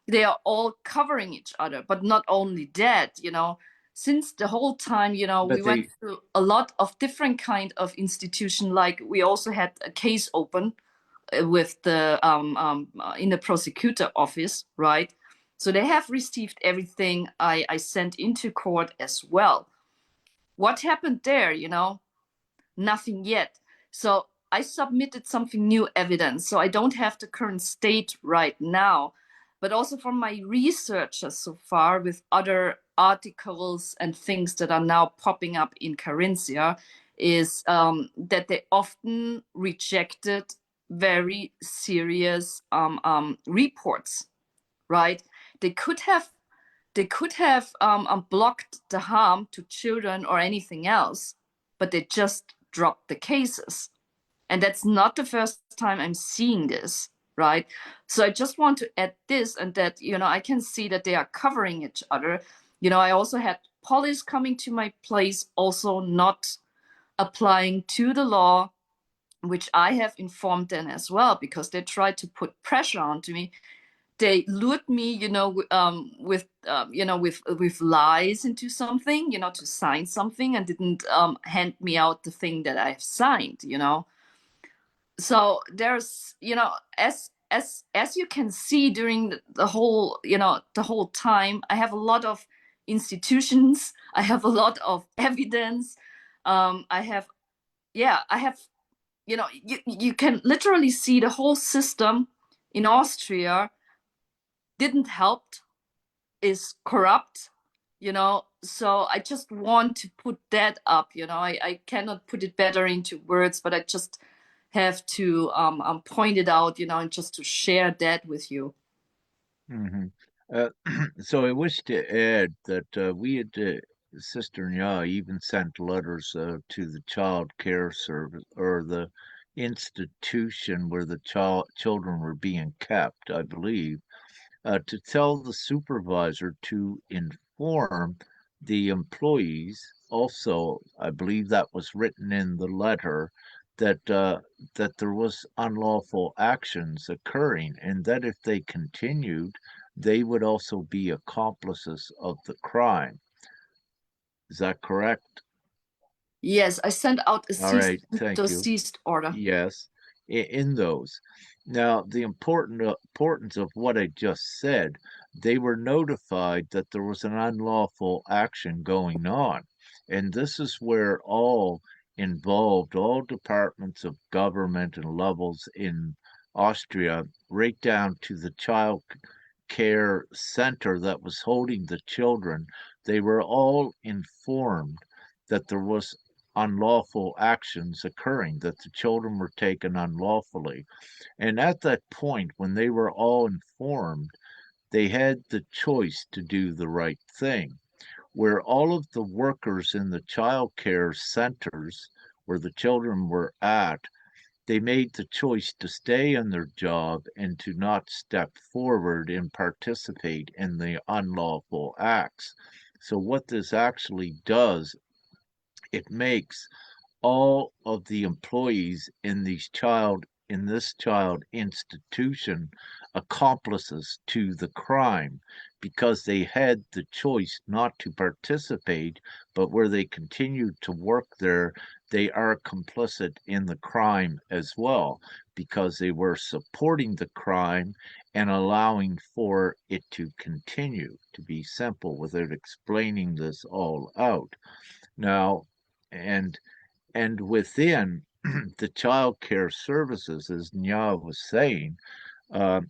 they are all covering each other. But not only that, since the whole time, we But went they, through a lot of different kind of institution. Like we also had a case open with the in the prosecutor office, right? So they have received everything I sent into court as well. What happened there? Nothing yet. So I submitted something new evidence. So I don't have the current state right now, but also from my researches so far with other articles and things that are now popping up in Carinthia is that they often rejected very serious reports, right? They could have blocked the harm to children or anything else, but they just dropped the cases. And that's not the first time I'm seeing this, right? So I just want to add this and that, I can see that they are covering each other. I also had police coming to my place, also not applying to the law, which I have informed them as well, because they tried to put pressure onto me. They lured me, with lies into something, to sign something, and didn't hand me out the thing that I've signed. So there's, as you can see during the whole, the whole time, I have a lot of institutions, I have a lot of evidence, I have, yeah, I have, you can literally see the whole system in Austria didn't help, is corrupt, so I just want to put that up. I cannot put it better into words, but I just have to point it out, and just to share that with you. mhm. uh, so I wish to add that we had, Sister Nya even sent letters to the child care service or the institution where the children were being kept, I believe, to tell the supervisor to inform the employees. Also, I believe that was written in the letter that there was unlawful actions occurring, and that if they continued, they would also be accomplices of the crime. Is that correct? Yes, I sent out a All cease right, and thank you. desist order. Yes, in those. Now, the importance of what I just said, they were notified that there was an unlawful action going on. And this is where all involved, all departments of government and levels in Austria, right down to the child care center that was holding the children, they were all informed that there was unlawful actions occurring, that the children were taken unlawfully. And at that point, when they were all informed, they had the choice to do the right thing. Where all of the workers in the child care centers where the children were at, they made the choice to stay in their job and to not step forward and participate in the unlawful acts. So, what this actually does, it makes all of the employees in this child institution accomplices to the crime because they had the choice not to participate, but where they continued to work there, they are complicit in the crime as well because they were supporting the crime and allowing for it to continue, to be simple without explaining this all out. Now, and within the child care services, as Nya was saying, uh,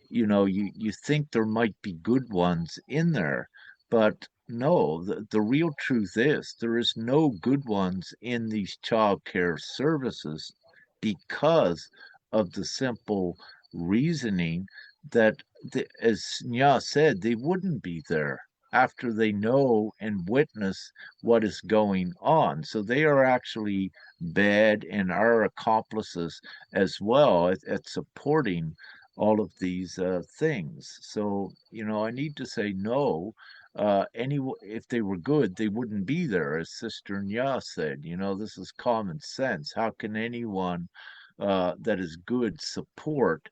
you think there might be good ones in there, but no, the real truth is there is no good ones in these child care services because of the simple reasoning that, as Nya said, they wouldn't be there after they know and witness what is going on. So they are actually bad and are accomplices as well at supporting all of these things. So, I need to say no. If they were good, they wouldn't be there, as Sister Nya said. This is common sense. How can anyone that is good support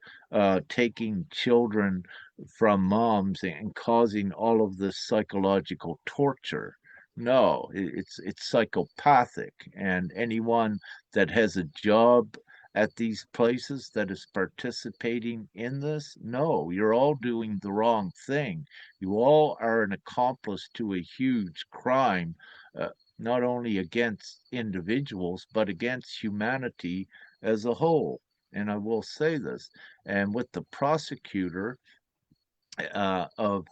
taking children from moms and causing all of this psychological torture? No, it's psychopathic, and anyone that has a job at these places that is participating in this? No, you're all doing the wrong thing. You all are an accomplice to a huge crime, uh, not only against individuals, but against humanity as a whole. And I will say this, and with the prosecutor of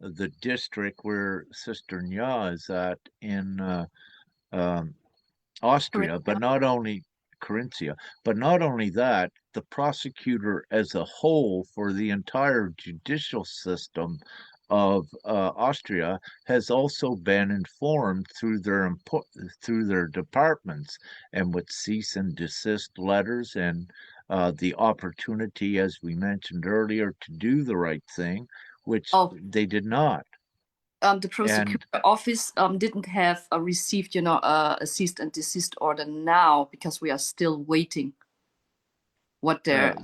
the district where Sister Nya is at in um, Austria, but not only Carinthia, but not only that, the prosecutor as a whole for the entire judicial system of Austria has also been informed through their departments and with cease and desist letters and the opportunity, as we mentioned earlier, to do the right thing, which Oh, they did not. the prosecutor And office didn't have received, a cease and desist order now because we are still waiting what uh,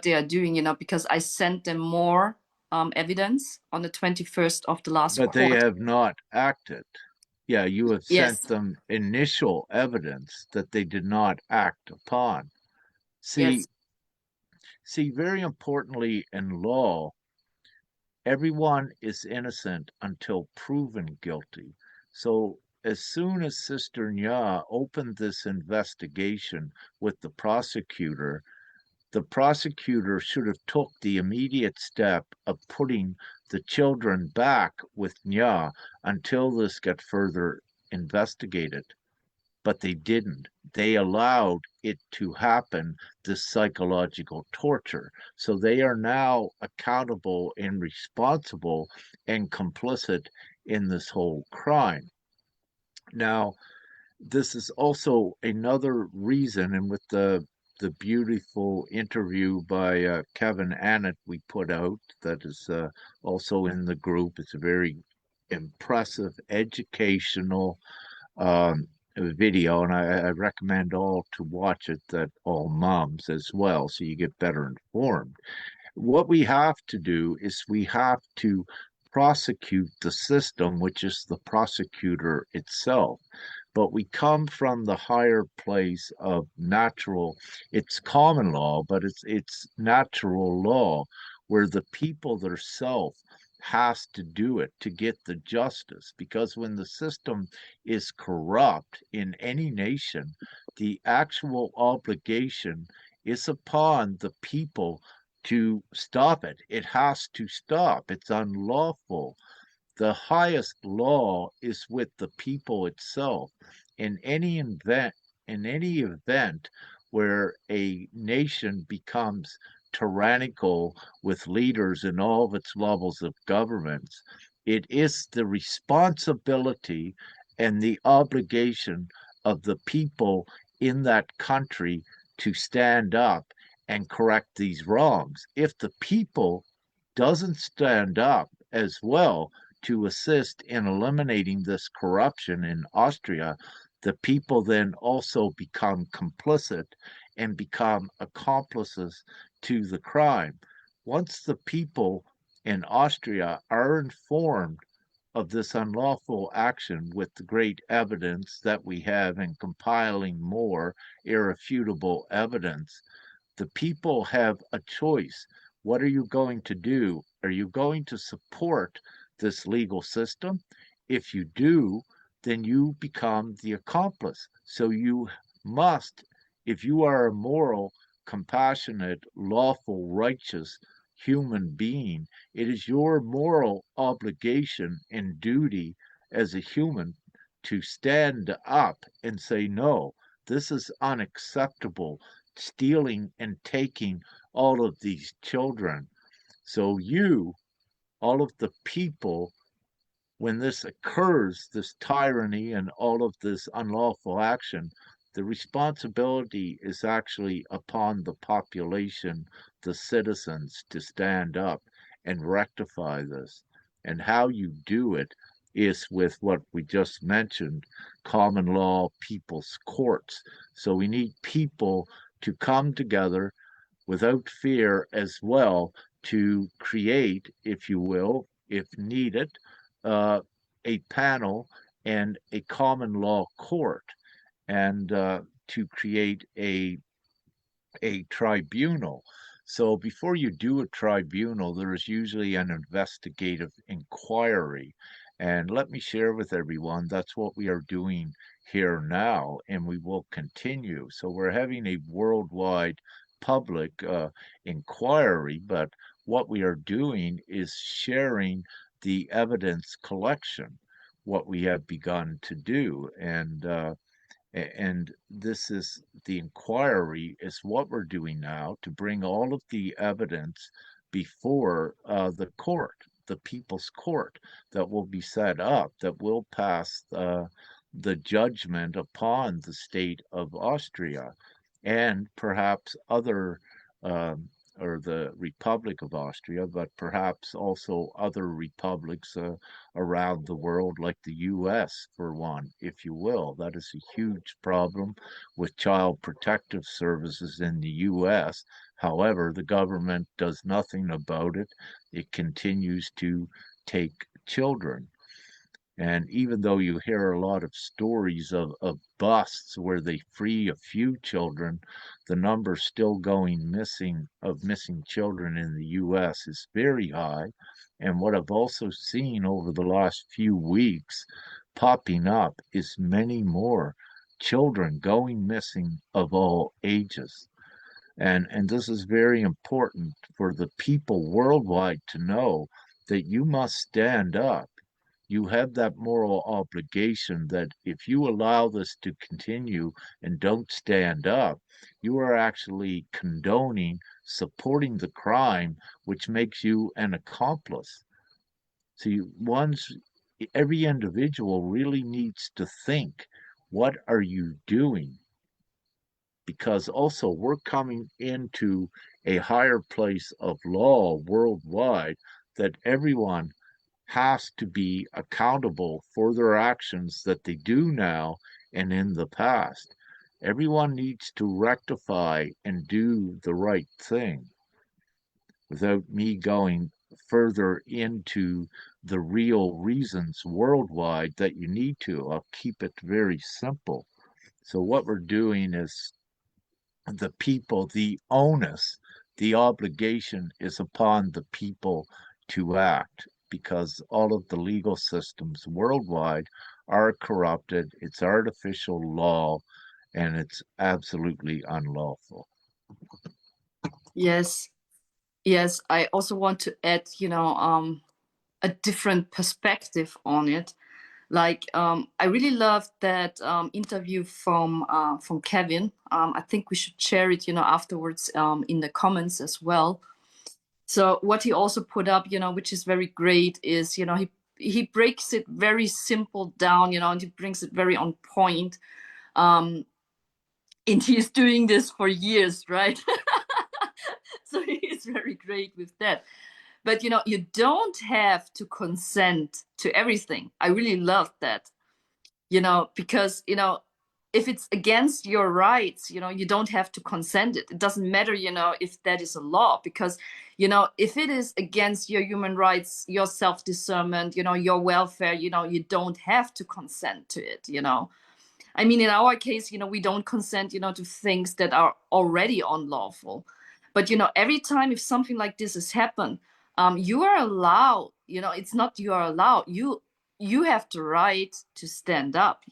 they are doing, because I sent them more evidence on the 21st of the last but they quarter. have not acted. Yeah, you have Yes, sent them initial evidence that they did not act upon. yes. See, very importantly in law, everyone is innocent until proven guilty. So as soon as Sister Nya opened this investigation with the prosecutor should have took the immediate step of putting the children back with Nya until this got further investigated. But they didn't. They allowed it to happen, this psychological torture. So they are now accountable and responsible and complicit in this whole crime. Now, this is also another reason, and with the beautiful interview by Kevin Annett we put out that is also in the group. It's a very impressive, educational video, and I recommend all to watch it, that all moms as well, so you get better informed. What we have to do is we have to prosecute the system, which is the prosecutor itself. But we come from the higher place of natural, it's common law, but it's natural law, where the people themselves has to do it to get the justice. Because when the system is corrupt in any nation, the actual obligation is upon the people to stop it. It has to stop. It's unlawful. The highest law is with the people itself. In any event where a nation becomes tyrannical with leaders in all of its levels of governments, it is the responsibility and the obligation of the people in that country to stand up and correct these wrongs. If the people doesn't stand up as well to assist in eliminating this corruption in Austria, the people then also become complicit and become accomplices to the crime. Once the people in Austria are informed of this unlawful action with the great evidence that we have in compiling more irrefutable evidence, the people have a choice. What are you going to do? Are you going to support this legal system? If you do, then you become the accomplice. So you must, if you are a moral, compassionate, lawful, righteous human being, it is your moral obligation and duty as a human to stand up and say, no, this is unacceptable, stealing and taking all of these children. So you, all of the people, when this occurs, this tyranny and all of this unlawful action, the responsibility is actually upon the population, the citizens, to stand up and rectify this. And how you do it is with what we just mentioned, common law people's courts. So we need people to come together without fear as well to create, if you will, if needed, uh, a panel and a common law court, and to create a tribunal. So before you do a tribunal, there is usually an investigative inquiry. And let me share with everyone, that's what we are doing here now, and we will continue. So we're having a worldwide public inquiry, but what we are doing is sharing the evidence collection, what we have begun to do. And this is the inquiry is what we're doing now to bring all of the evidence before the court, the people's court that will be set up, that will pass the judgment upon the state of Austria and perhaps other um, or the Republic of Austria, but perhaps also other republics around the world, like the US, for one, if you will. That is a huge problem with child protective services in the US. However, the government does nothing about it. It continues to take children. And even though you hear a lot of stories of busts where they free a few children, the number still going missing of missing children in the US is very high. And what I've also seen over the last few weeks popping up is many more children going missing of all ages. And this is very important for the people worldwide to know that you must stand up. You have that moral obligation that if you allow this to continue and don't stand up, you are actually condoning, supporting the crime, which makes you an accomplice. So every individual really needs to think, what are you doing? Because also we're coming into a higher place of law worldwide that everyone has to be accountable for their actions that they do now and in the past. Everyone needs to rectify and do the right thing. Without me going further into the real reasons worldwide that you need to, I'll keep it very simple. So, what we're doing is the people, the onus, the obligation is upon the people to act because all of the legal systems worldwide are corrupted. It's artificial law and it's absolutely unlawful. Yes, yes. I also want to add, a different perspective on it. Like, I really loved that interview from Kevin. I think we should share it, afterwards in the comments as well. So what he also put up, which is very great, is he breaks it very simple down, and he brings it very on point. And he's doing this for years, right? So he's very great with that. But you don't have to consent to everything. I really love that, because if it's against your rights, you don't have to consent it. It doesn't matter, if that is a law, because if it is against your human rights, your self-discernment, your welfare, you don't have to consent to it. I mean, in our case, we don't consent, to things that are already unlawful. But every time if something like this has happened, you are allowed. It's not you are allowed. You have the right to stand up.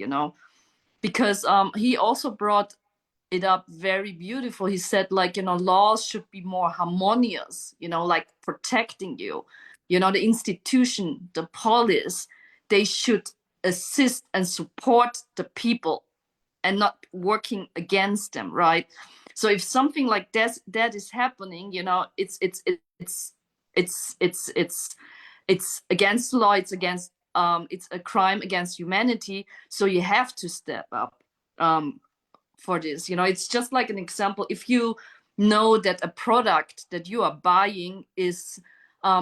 Because he also brought it up very beautiful. He said, like, laws should be more harmonious. Like protecting you. The institution, the police, they should assist and support the people and not working against them, right? So if something like that is happening, it's against the law. It's a crime against humanity. So you have to step up for this. It's just like an example. If you know that a product that you are buying is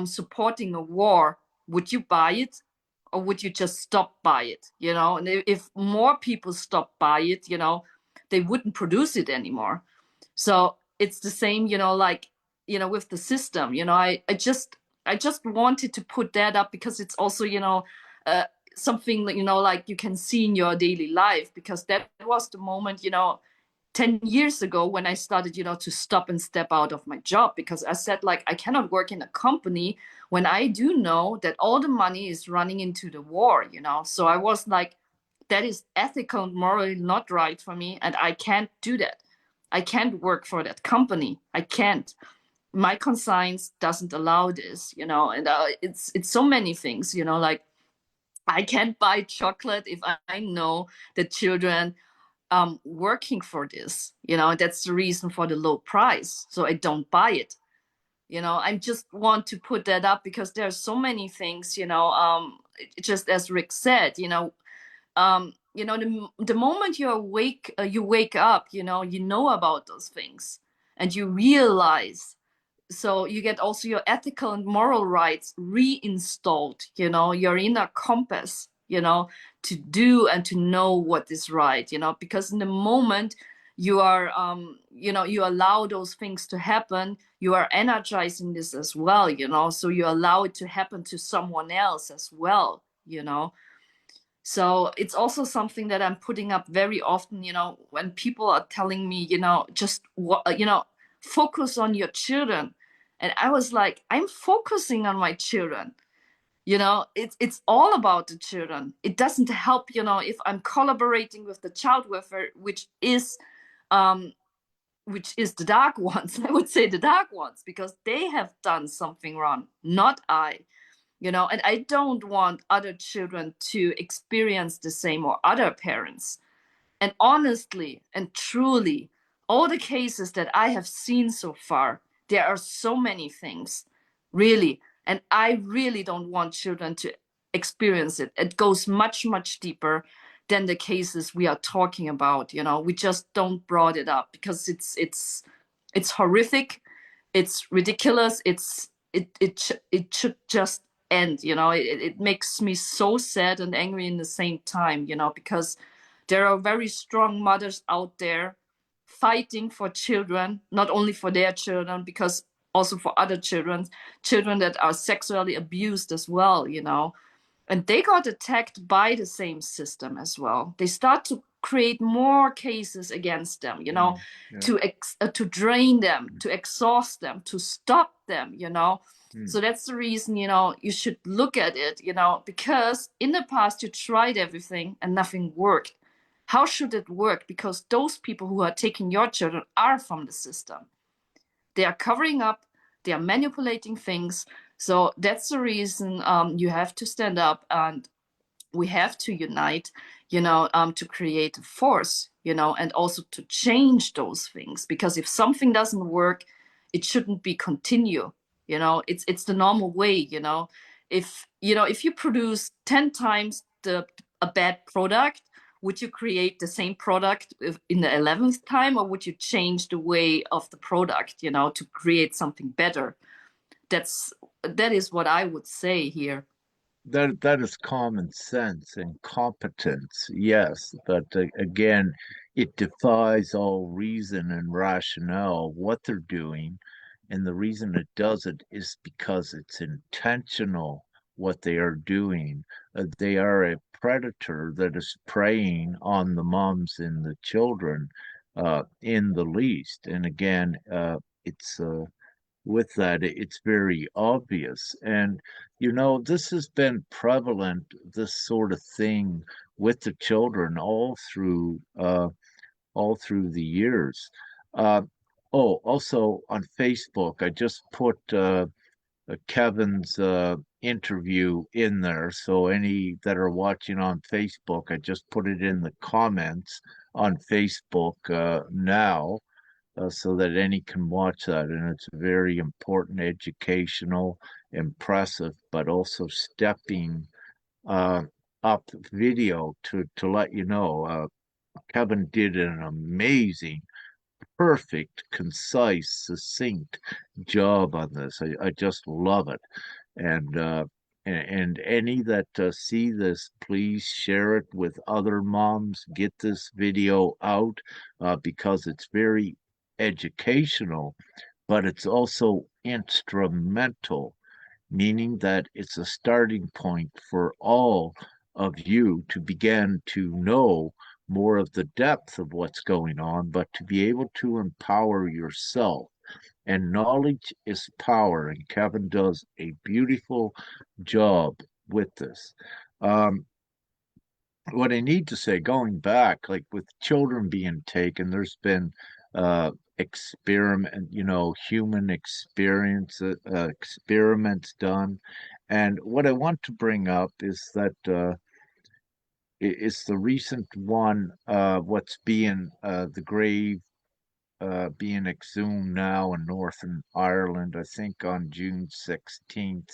supporting a war, would you buy it? Or would you just stop by it? And if more people stop by it, they wouldn't produce it anymore. So it's the same, like, with the system. I just wanted to put that up because it's also, uh, something that, like you can see in your daily life, because that was the moment, 10 years ago when I started, to stop and step out of my job, because I said, like, I cannot work in a company when I do know that all the money is running into the war. So I was like, that is ethical and morally not right for me, and I can't do that. I can't work for that company. I can't. My conscience doesn't allow this, and it's so many things, like I can't buy chocolate if I know that children working for this. That's the reason for the low price. So I don't buy it. I just want to put that up because there are so many things, just as Rick said, the moment you wake up, you know about those things and you realize. So you get also your ethical and moral rights reinstalled, your inner compass, to do and to know what is right, because in the moment you are, you allow those things to happen, you are energizing this as well, so you allow it to happen to someone else as well. So it's also something that I'm putting up very often, when people are telling me, just what, focus on your children. And I was like, I'm focusing on my children. It's all about the children. It doesn't help, if I'm collaborating with the child welfare, um, which is the dark ones. I would say the dark ones, because they have done something wrong, not I. And I don't want other children to experience the same, or other parents. And honestly and truly, all the cases that I have seen so far, there are so many things, really. And I really don't want children to experience it. It goes much, much deeper than the cases we are talking about. We just don't brought it up because it's horrific, it's ridiculous, it should just end. It makes me so sad and angry in the same time, because there are very strong mothers out there fighting for children, not only for their children, because also for other children that are sexually abused as well. And they got attacked by the same system as well. They start to create more cases against them, Yeah. to drain them, to exhaust them, to stop them. Mm. So that's the reason, you should look at it, because in the past you tried everything and nothing worked. How should it work? Because those people who are taking your children are from the system. They are covering up, they are manipulating things. So that's the reason you have to stand up, and we have to unite, to create a force, and also to change those things. Because if something doesn't work, it shouldn't be continue. It's the normal way. If you produce 10 times a bad product, would you create the same product in the 11th time, or would you change the way of the product, to create something better? That is what I would say here. That is common sense and competence, yes, but again, it defies all reason and rationale what they're doing, and the reason it does it is because it's intentional what they are doing. They are a predator that is preying on the moms and the children, in the least. And again, it's with that, it's very obvious. And, this has been prevalent, this sort of thing with the children all through the years. Uh, oh, also on Facebook, I just put Kevin's interview in there. So any that are watching on Facebook, I just put it in the comments on Facebook now, so that any can watch that. And it's very important, educational, impressive, but also stepping uh, up video to let you know. Kevin did an amazing, perfect, concise, succinct job on this. I just love it. And and any that see this, please share it with other moms. Get this video out, because it's very educational, but it's also instrumental, meaning that it's a starting point for all of you to begin to know more of the depth of what's going on, but to be able to empower yourself. And knowledge is power, and Kevin does a beautiful job with this. Um, what I need to say, going back, like with children being taken, there's been experiment, human experience, experiments done. And what I want to bring up is that is the recent one, what's being the grave being exhumed now in Northern Ireland, I think on June 16th.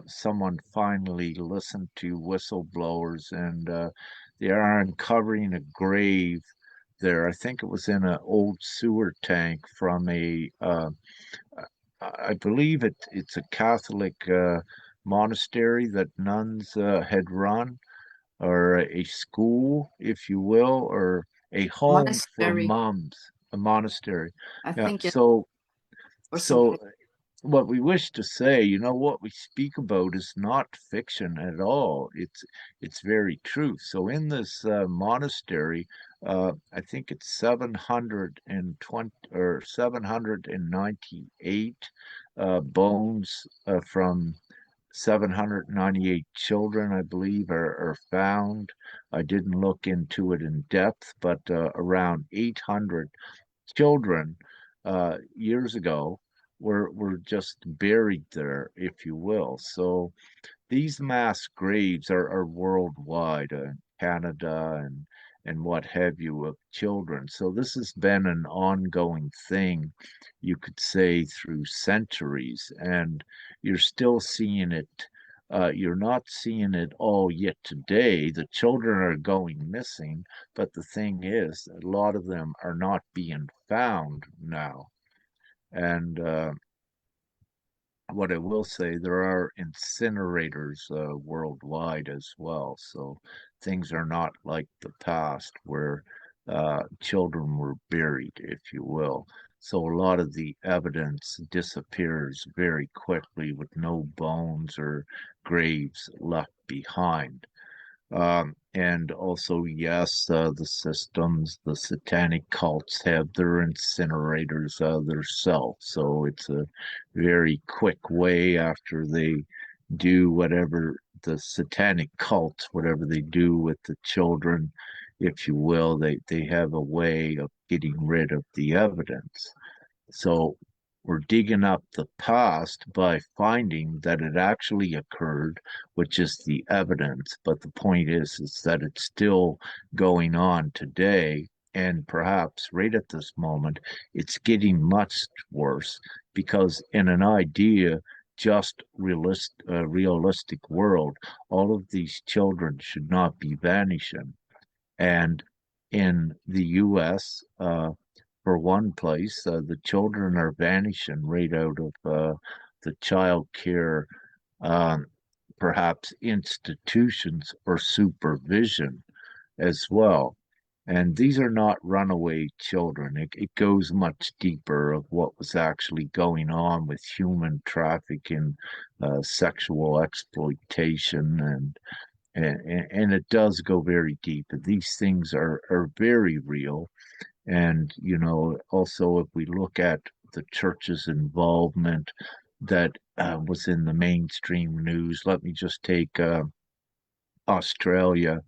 Someone finally listened to whistleblowers, and they are uncovering a grave there. I think it was in an old sewer tank from I believe it's a Catholic monastery that nuns had run, or a school, if you will, or a home for Monastery, moms, a monastery. I Yeah, think, or so something. what we wish to say, what we speak about is not fiction at all. It's very true. So in this monastery, I think it's 720 or 798 bones from 798 children, I believe, are found. I didn't look into it in depth, but around 800 children years ago were just buried there, if you will. So these mass graves are worldwide, Canada and what have you, of children. So this has been an ongoing thing, you could say, through centuries, and you're still seeing it. You're not seeing it all yet today. The children are going missing, but the thing is, a lot of them are not being found now. And what I will say, there are incinerators worldwide as well. So things are not like the past where children were buried, if you will. So a lot of the evidence disappears very quickly with no bones or graves left behind. And also, yes, the systems, the satanic cults have their incinerators themselves. So it's a very quick way after they do whatever the satanic cults, whatever they do with the children, if you will, they have a way of getting rid of the evidence. So we're digging up the past by finding that it actually occurred, which is the evidence. But the point is that it's still going on today. And perhaps right at this moment, it's getting much worse because in an idea, just realistic world, all of these children should not be vanishing. And in the US, for one place, the children are vanishing right out of the child care, um, perhaps institutions or supervision as well. And these are not runaway children. It goes much deeper of what was actually going on with human trafficking, sexual exploitation, and it does go very deep. These things are very real. And, also if we look at the church's involvement that was in the mainstream news, let me just take Australia,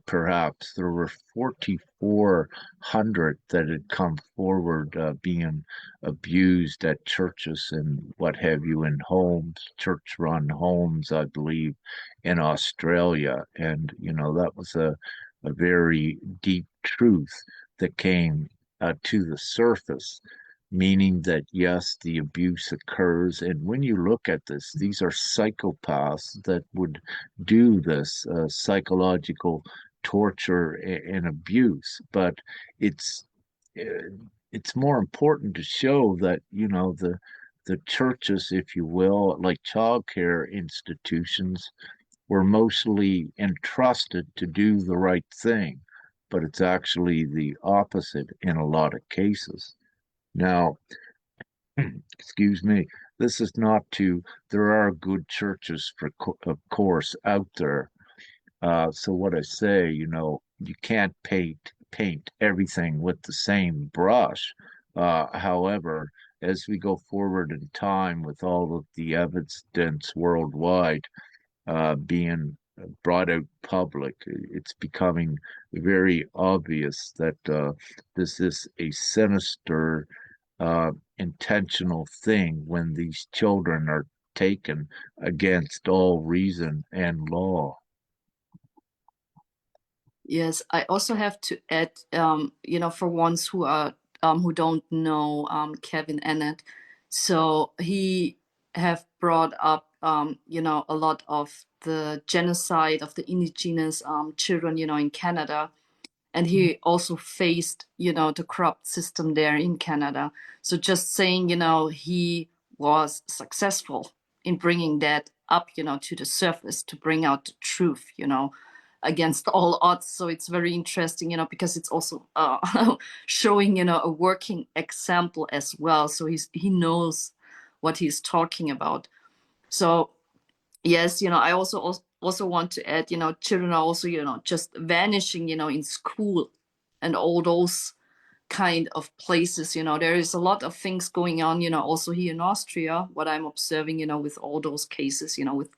perhaps. There were 4,400 that had come forward being abused at churches and what have you, in homes, church-run homes, I believe, in Australia. And, that was a very deep truth that came to the surface, meaning that yes, the abuse occurs. And when you look at this, these are psychopaths that would do this psychological torture and abuse. But it's uh, it's more important to show that the churches, if you will, like childcare institutions, were mostly entrusted to do the right thing, but it's actually the opposite in a lot of cases. Now, excuse me, this is not to, there are good churches, of course, out there. So what I say, you can't paint everything with the same brush. However, as we go forward in time with all of the evidence worldwide being brought out public, it's becoming very obvious that this is a sinister, intentional thing when these children are taken against all reason and law. Yes, I also have to add, for ones who don't know Kevin Annett, so he have brought up, a lot of the genocide of the indigenous children, in Canada, and he also faced, the corrupt system there in Canada. So just saying, he was successful in bringing that up, to the surface, to bring out the truth, against all odds. So it's very interesting, because it's also showing, a working example as well. So he knows what he's talking about. So yes, I also want to add, children are also, just vanishing, in school and all those kind of places. There is a lot of things going on, also here in Austria, what I'm observing, with all those cases, with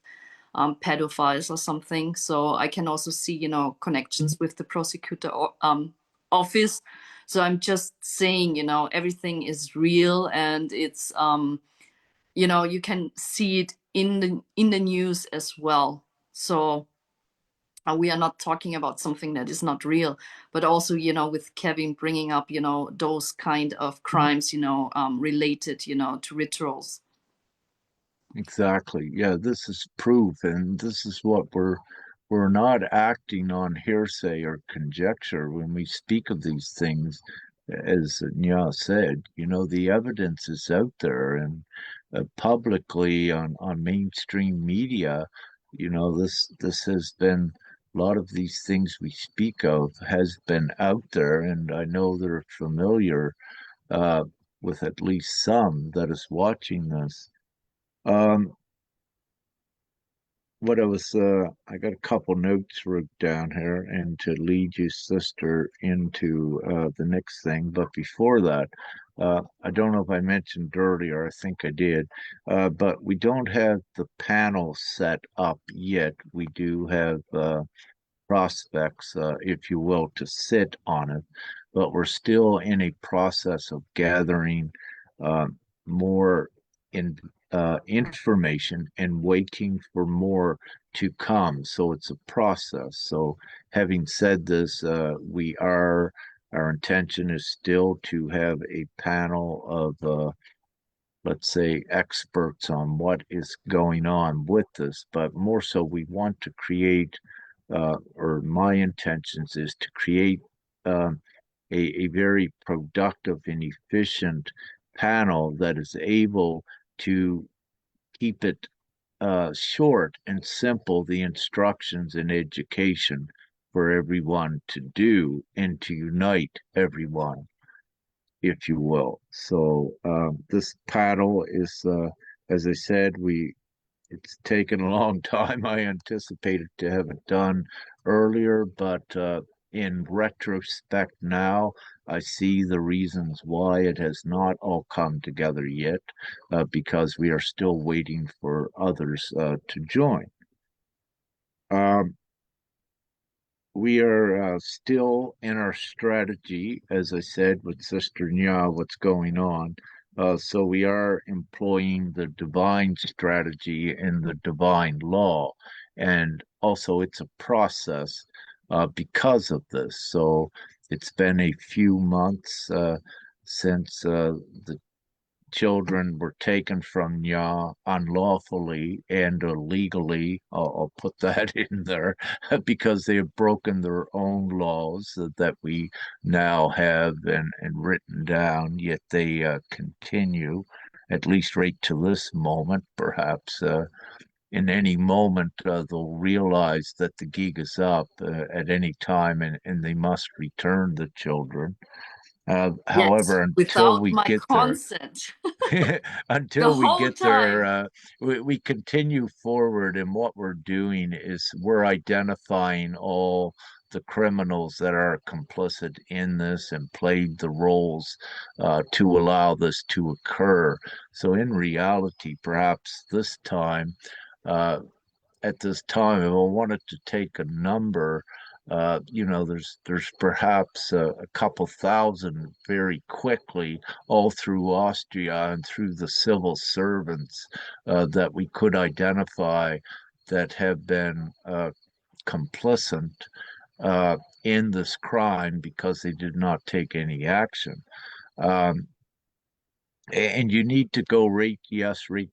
pedophiles or something. So I can also see, connections with the prosecutor office. So I'm just saying, everything is real, and it's you can see it in the news as well. So we are not talking about something that is not real, but also, with Kevin bringing up, those kind of crimes, related, to rituals. Exactly. Yeah, this is proof, and this is what we're not acting on hearsay or conjecture when we speak of these things. As Nya said, the evidence is out there, and publicly on mainstream media, this has been, a lot of these things we speak of has been out there, and I know they're familiar uh, with at least some that is watching this. Um, I got a couple notes wrote down here, and to lead you, sister, into the next thing. But before that, I don't know if I mentioned earlier, I think I did, but we don't have the panel set up yet. We do have prospects, if you will, to sit on it, but we're still in a process of gathering more in information and waiting for more to come. So it's a process. So having said this, our intention is still to have a panel of let's say, experts on what is going on with this, but more so we want to create or my intentions is to create um, a very productive and efficient panel that is able to keep it short and simple, the instructions in education for everyone to do and to unite everyone, if you will. So this paddle is, as I said, it's taken a long time. I anticipated to have it done earlier, but in retrospect now, I see the reasons why it has not all come together yet, because we are still waiting for others to join. Um, we are still in our strategy, as I said, with Sister Nya, what's going on. So we are employing the divine strategy and the divine law. And also, it's a process because of this. So it's been a few months since the children were taken from Nya unlawfully and illegally. I'll put that in there because they have broken their own laws that we now have and written down, yet they continue, at least right to this moment. Perhaps in any moment they'll realize that the gig is up at any time and they must return the children. Yes, However, until without we my get there, consent. The until we whole get there, time. we continue forward, and what we're doing is we're identifying all the criminals that are complicit in this and played the roles to allow this to occur. So, in reality, perhaps this time, uh, at this time, if I wanted to take a number, there's perhaps a couple thousand very quickly all through Austria and through the civil servants that we could identify that have been complicit in this crime because they did not take any action. Um, and you need to go right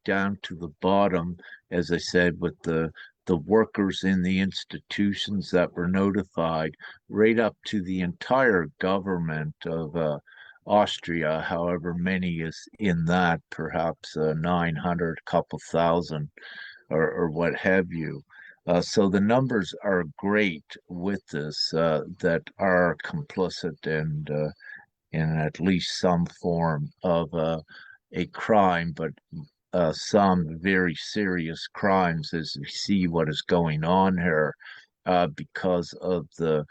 down to the bottom, as I said, with the workers in the institutions that were notified, right up to the entire government of Austria, however many is in that, perhaps 900, couple thousand, or what have you. So the numbers are great with this that are complicit and in at least some form of a crime, but some very serious crimes as we see what is going on here because of the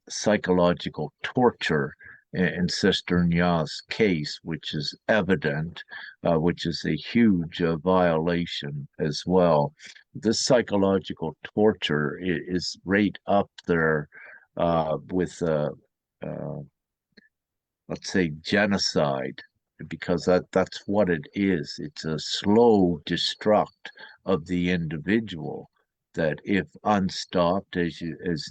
psychological torture in Sister Nya's case, which is evident, which is a huge violation as well. This psychological torture is right up there with uh, let's say genocide, because that's what it is. It's a slow destruct of the individual that, if unstopped, as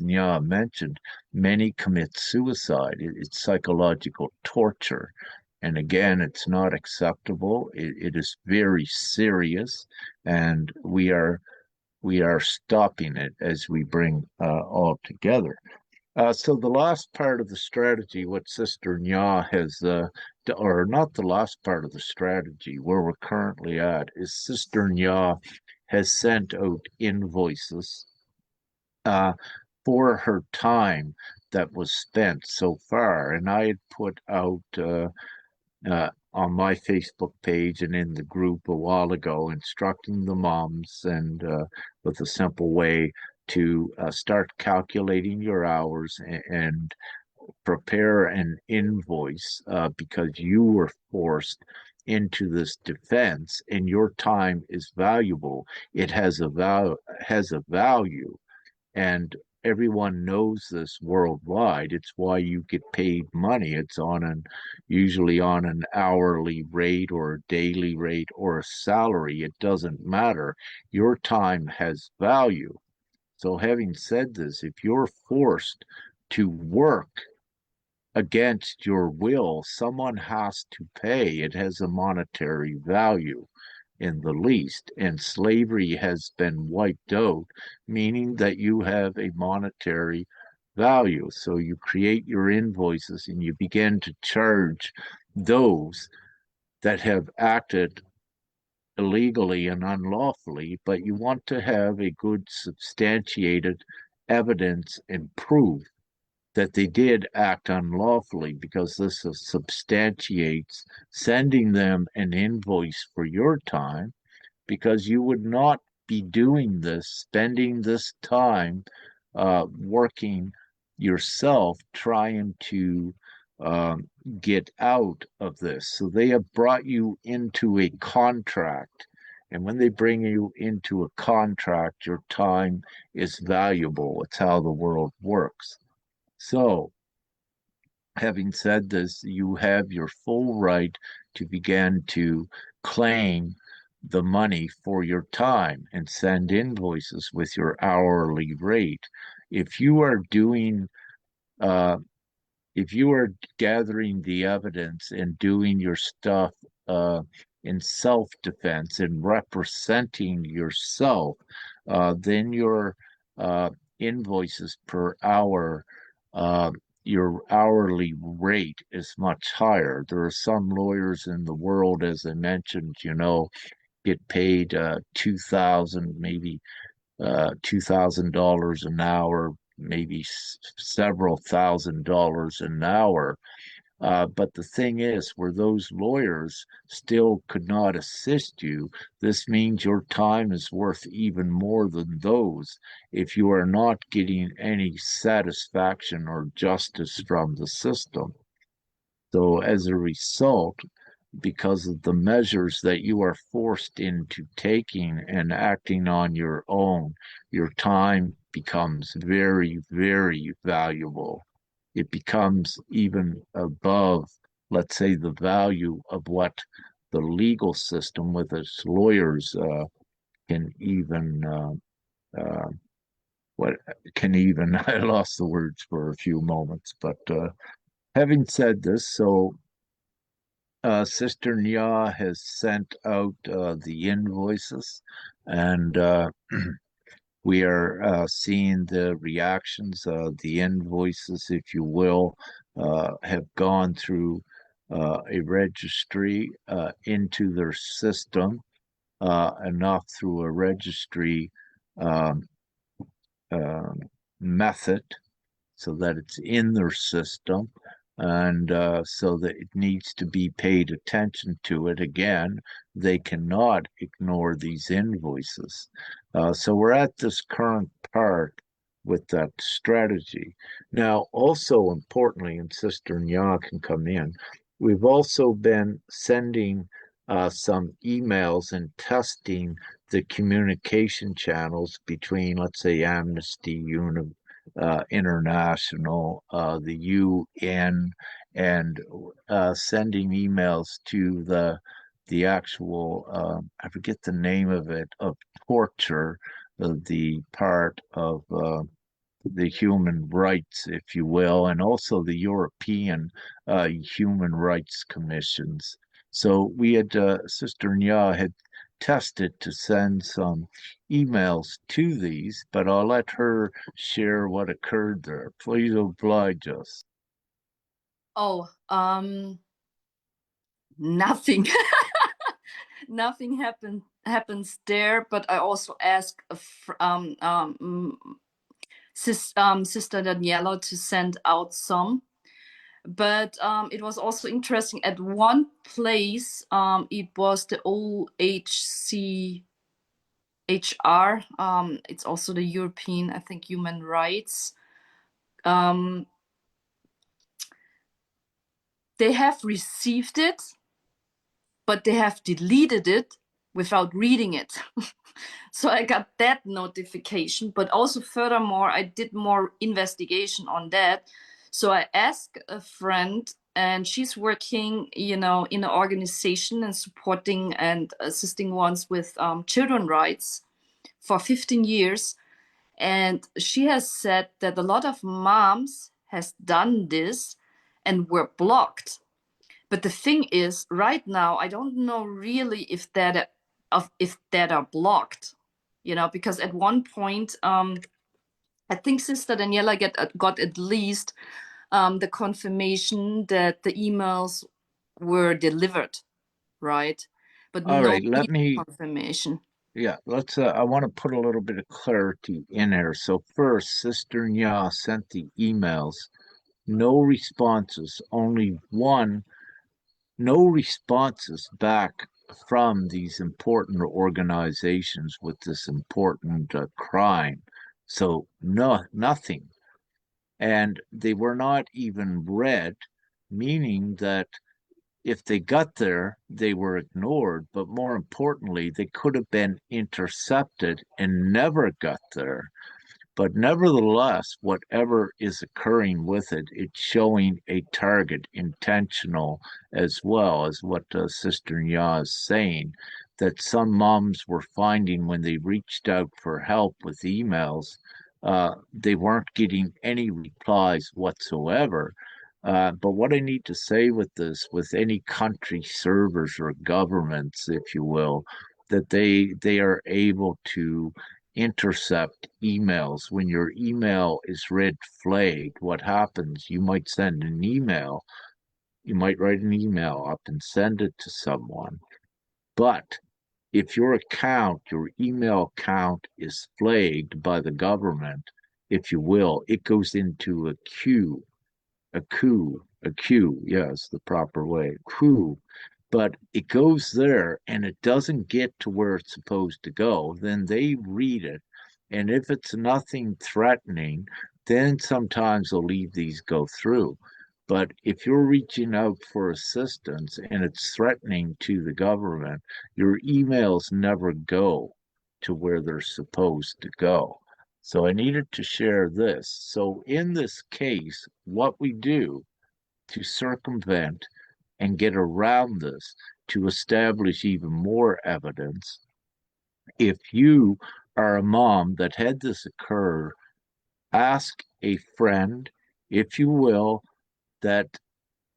Nya mentioned, many commit suicide. It's psychological torture. And again, it's not acceptable. It is very serious, and we are stopping it as we bring all together. So the last part of the strategy, what Sister Nya has, or not the last part of the strategy, where we're currently at, is Sister Nya has sent out invoices uh, for her time that was spent so far. And I had put out on my Facebook page and in the group a while ago, instructing the moms and with a simple way to start calculating your hours and prepare an invoice because you were forced into this defense and your time is valuable. It has a value, and everyone knows this worldwide. It's why you get paid money. It's usually on an hourly rate or a daily rate or a salary. It doesn't matter. Your time has value. So having said this, if you're forced to work against your will, someone has to pay. It has a monetary value. in the least. And slavery has been wiped out, meaning that you have a monetary value. So you create your invoices and you begin to charge those that have acted illegally and unlawfully, but you want to have a good substantiated evidence and proof that they did act unlawfully, because this substantiates sending them an invoice for your time, because you would not be doing this, spending this time working yourself, trying to um, get out of this. So they have brought you into a contract. And when they bring you into a contract, your time is valuable. It's how the world works. So, having said this, you have your full right to begin to claim the money for your time and send invoices with your hourly rate. If you are doing uh, if you are gathering the evidence and doing your stuff uh, in self-defense and representing yourself, then your uh, invoices per hour, uh, your hourly rate is much higher. There are some lawyers in the world, as I mentioned, get paid 2,000, maybe $2,000 an hour, maybe several $1,000s an hour. But the thing is, where those lawyers still could not assist you, this means your time is worth even more than those if you are not getting any satisfaction or justice from the system. So, as a result, because of the measures that you are forced into taking and acting on your own, your time becomes very, very valuable. It becomes even above, let's say, the value of what the legal system with its lawyers can even uh, what can even I lost the words for a few moments, but having said this, so Sister Nya has sent out the invoices, and we are seeing the reactions. The invoices, if you will, have gone through a registry into their system, enough through a registry um, um method so that it's in their system, and so that it needs to be paid attention to it. Again, they cannot ignore these invoices. So we're at this current part with that strategy. Now, also importantly, and Sister Nya can come in, we've also been sending some emails and testing the communication channels between, let's say, Amnesty International, the UN, and sending emails to the actual I forget the name of it, of torture, the part of the human rights, if you will, and also the European human rights commissions. So we had Sister Nya had tested to send some emails to these, but I'll let her share what occurred there. Please oblige us. Oh, nothing. Nothing happens there, but I also asked Sister Daniela to send out some. But it was also interesting. At one place, it was the OHCHR. It's also the European, I think, human rights. They have received it, but they have deleted it without reading it. So I got that notification, but also furthermore, I did more investigation on that. So I asked a friend, and she's working, in an organization and supporting and assisting ones with children rights for 15 years. And she has said that a lot of moms has done this and were blocked. But the thing is, right now, I don't know really if that of if that are blocked, because at one point, I think Sister Daniela got at least the confirmation that the emails were delivered, right? But All no right, let me, confirmation. yeah, I want to put a little bit of clarity in there. So first, Sister Nya sent the emails, no responses, only one, no responses back from these important organizations with this important crime. So nothing. And they were not even read, meaning that if they got there, they were ignored, but more importantly, they could have been intercepted and never got there. But nevertheless, whatever is occurring with it, it's showing a target intentional as well as what Sister Nya is saying, that some moms were finding when they reached out for help with emails, they weren't getting any replies whatsoever. But what I need to say with this, with any country servers or governments, if you will, that they are able to intercept emails. When your email is red flagged, what happens? You might send an email, you might write an email up and send it to someone. But if your account, your email account is flagged by the government, if you will, it goes into a queue, yes, the proper way, queue, but it goes there and it doesn't get to where it's supposed to go, then they read it. And if it's nothing threatening, then sometimes they'll leave these go through. But if you're reaching out for assistance and it's threatening to the government, your emails never go to where they're supposed to go. So I needed to share this. So in this case, what we do to circumvent and get around this, to establish even more evidence, if you are a mom that had this occur, ask a friend, if you will, that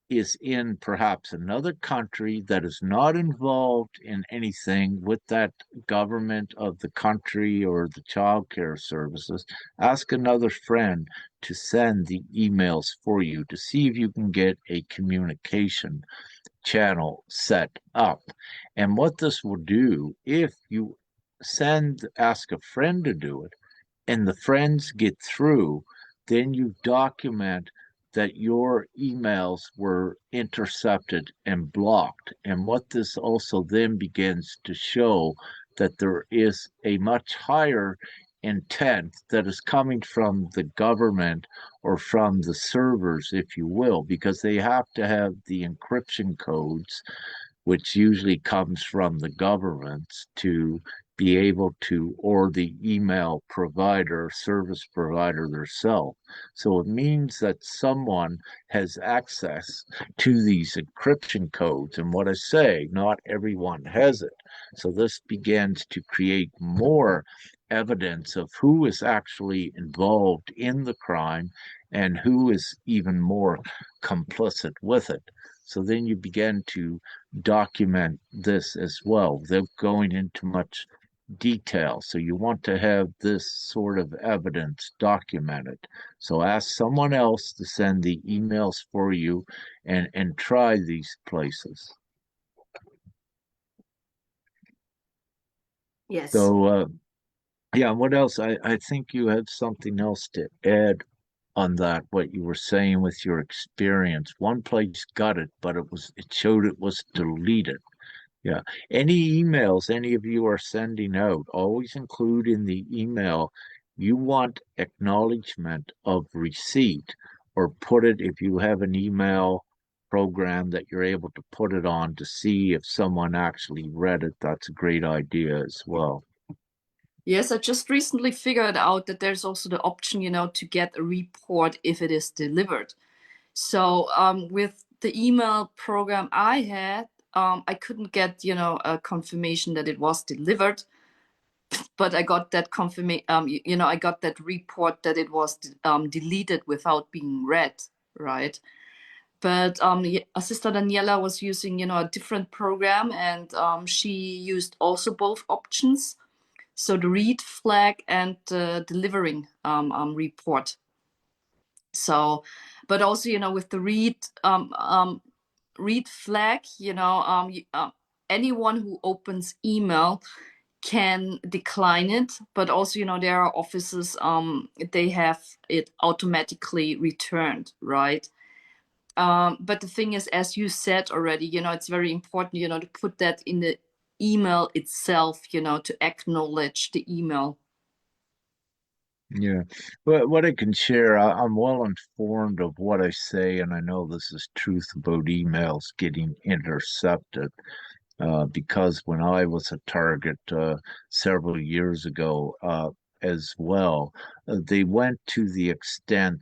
is in perhaps another country that is not involved in anything with that government of the country or the child care services. Ask another friend to send the emails for you to see if you can get a communication channel set up. And what this will do, if you ask a friend to do it, and the friends get through, then you document that your emails were intercepted and blocked. And what this also then begins to show that there is a much higher intent that is coming from the government or from the servers, if you will, because they have to have the encryption codes, which usually comes from the governments, to be able to, or the email provider, service provider themselves. So it means that someone has access to these encryption codes. And what I say, not everyone has it. So this begins to create more evidence of who is actually involved in the crime and who is even more complicit with it. So then you begin to document this as well without going into much detail. So you want to have this sort of evidence documented. So ask someone else to send the emails for you and try these places. Yes. So yeah, what else? I think you have something else to add on that, what you were saying with your experience. One place got it, but it showed it was deleted. Yeah. Any emails any of you are sending out, always include in the email, you want acknowledgement of receipt, or put it, if you have an email program that you're able to put it on to see if someone actually read it. That's a great idea as well. Yes, I just recently figured out that there's also the option, to get a report if it is delivered. So with the email program I had, I couldn't get, a confirmation that it was delivered, but I got that confirmation, I got that report that it was deleted without being read, right? But Sister Daniela was using, a different program, and she used also both options. So the read flag and the delivering report. So, but also, with the read flag, anyone who opens email can decline it, but also, there are offices, they have it automatically returned, right? But the thing is, as you said already, it's very important, to put that in the email itself, to acknowledge the email. Yeah. But what I can share, I'm well informed of what I say, and I know this is truth about emails getting intercepted. Because when I was a target several years ago as well, they went to the extent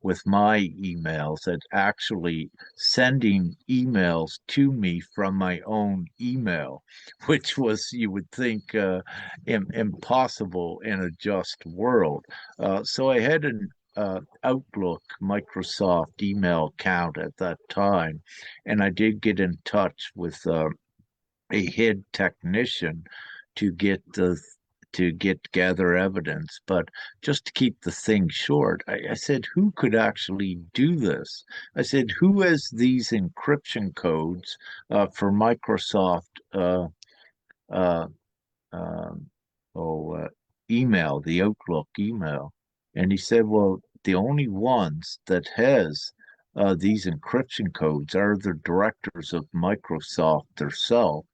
with my emails at actually sending emails to me from my own email, which was, you would think, impossible in a just world. So I had an Outlook Microsoft email account at that time, and I did get in touch with a head technician to get the to get gather evidence. But just to keep the thing short, I said, who could actually do this? I said, who has these encryption codes for Microsoft uh, um, oh, email, the Outlook email? And he said, well, the only ones that has these encryption codes are the directors of Microsoft themselves,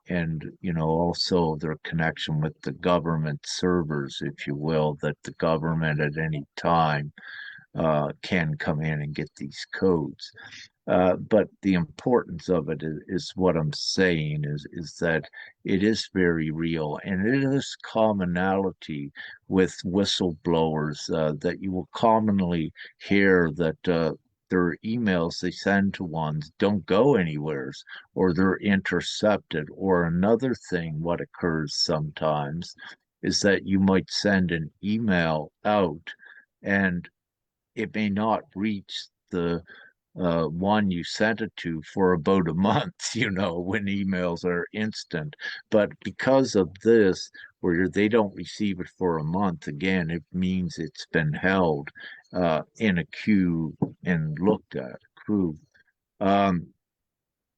and also their connection with the government servers, if you will, that the government at any time can come in and get these codes. But the importance of it is what I'm saying is that it is very real, and it is commonality with whistleblowers that you will commonly hear that their emails they send to ones don't go anywheres, or they're intercepted. Or another thing, what occurs sometimes is that you might send an email out and it may not reach the one you sent it to for about a month, when emails are instant. But because of this, where they don't receive it for a month, again, it means it's been held in a queue and looked at. True. Um,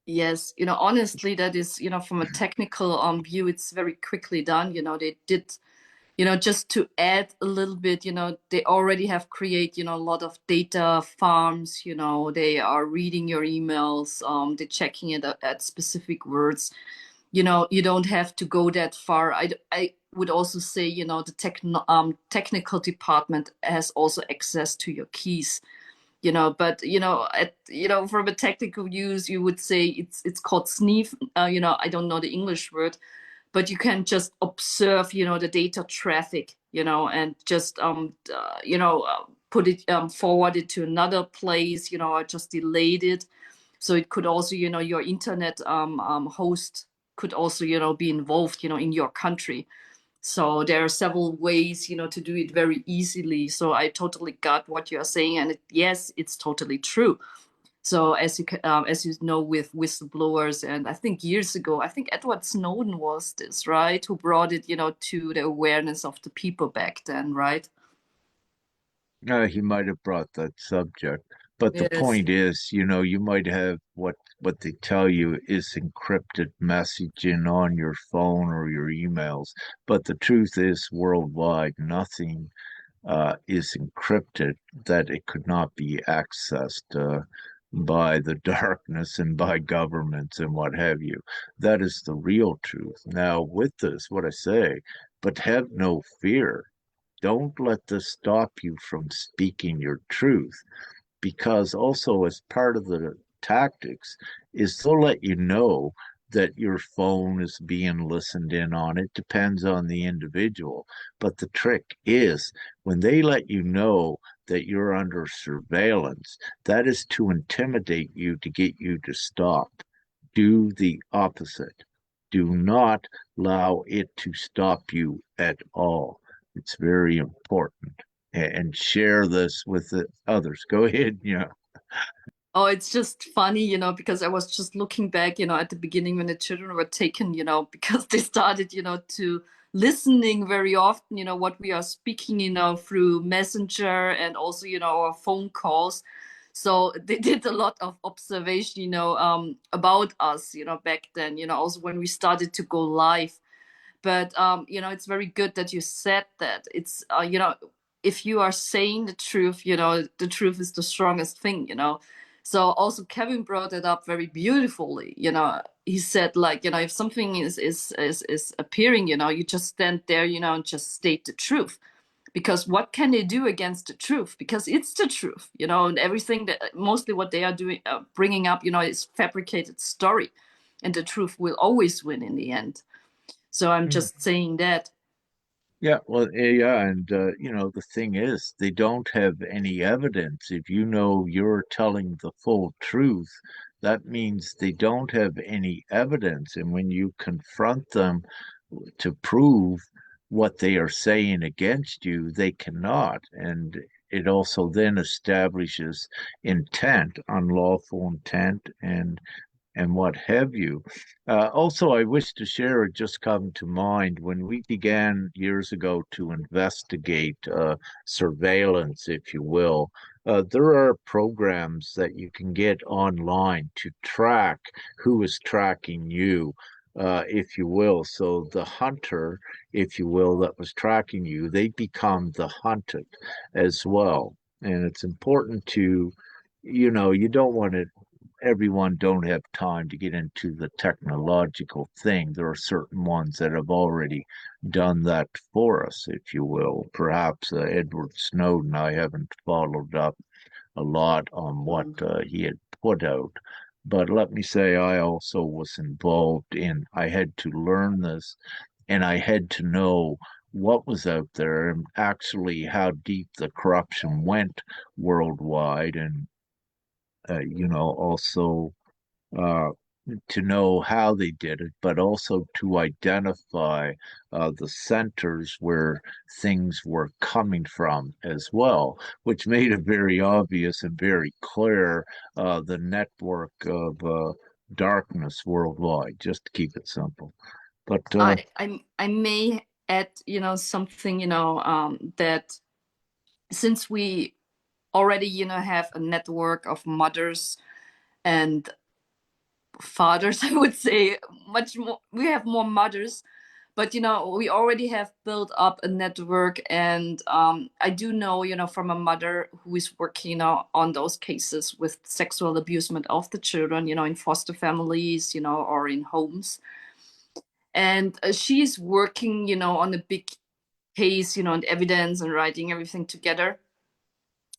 Yes, honestly, that is, from a technical view, it's very quickly done. They did, just to add a little bit, they already have created, a lot of data farms. They are reading your emails, they're checking it at specific words. You don't have to go that far. I would also say, the technical department has also access to your keys. But from a technical use, you would say it's called sniff. I don't know the English word, but you can just observe, the data traffic, and just put it forward it to another place, or just delayed it. So it could also, your internet host could also, be involved, in your country. So there are several ways, to do it very easily. So I totally got what you're saying, and yes, it's totally true. So as you know, with whistleblowers, and I think years ago, I think Edward Snowden was this, right, who brought it, to the awareness of the people back then, right? he might have brought that subject, but the Yes. point is, you might have what they tell you is encrypted messaging on your phone or your emails, but the truth is, worldwide, nothing is encrypted that it could not be accessed by the darkness and by governments and what have you. That is the real truth. Now, with this, what I say, but have no fear. Don't let this stop you from speaking your truth, because also as part of the tactics is they'll let you know that your phone is being listened in on. It depends on the individual. But the trick is when they let you know that you're under surveillance, that is to intimidate you to get you to stop. Do the opposite. Do not allow it to stop you at all. It's very important. and share this with the others. Go ahead. Yeah. Oh, it's just funny, because I was just looking back, at the beginning when the children were taken, because they started, to listening very often, what we are speaking, through Messenger and also, our phone calls. So they did a lot of observation, about us, back then, also when we started to go live. But it's very good that you said that. It's if you are saying the truth, the truth is the strongest thing. So also Kevin brought it up very beautifully. He said, like, if something is appearing, you just stand there, and just state the truth. Because what can they do against the truth? Because it's the truth, and everything that mostly what they are doing, bringing up, is fabricated story, and the truth will always win in the end. So I'm Mm. just saying that. Yeah, well, yeah, and the thing is, they don't have any evidence. If you know you're telling the full truth, that means they don't have any evidence. And when you confront them to prove what they are saying against you, they cannot. And it also then establishes intent, unlawful intent, and what have you. Also, I wish to share, it just come to mind when we began years ago to investigate surveillance, if you will. There are programs that you can get online to track who is tracking you, if you will. So the hunter, if you will, that was tracking you, they become the hunted as well. And it's important to, you don't want to everyone don't have time to get into the technological thing. There are certain ones that have already done that for us, if you will. Perhaps Edward Snowden, I haven't followed up a lot on what Mm. he had put out. But let me say, I also was involved in, I had to learn this and I had to know what was out there and actually how deep the corruption went worldwide. And, also uh, to know how they did it, but also to identify the centers where things were coming from as well, which made it very obvious and very clear the network of darkness worldwide, just to keep it simple. But I may add, something, that since we already, have a network of mothers and fathers, I would say much more. We have more mothers, but we already have built up a network, and I do know, from a mother who is working, on those cases with sexual abusement of the children, in foster families, or in homes. And she's working, on a big case, and evidence and writing everything together.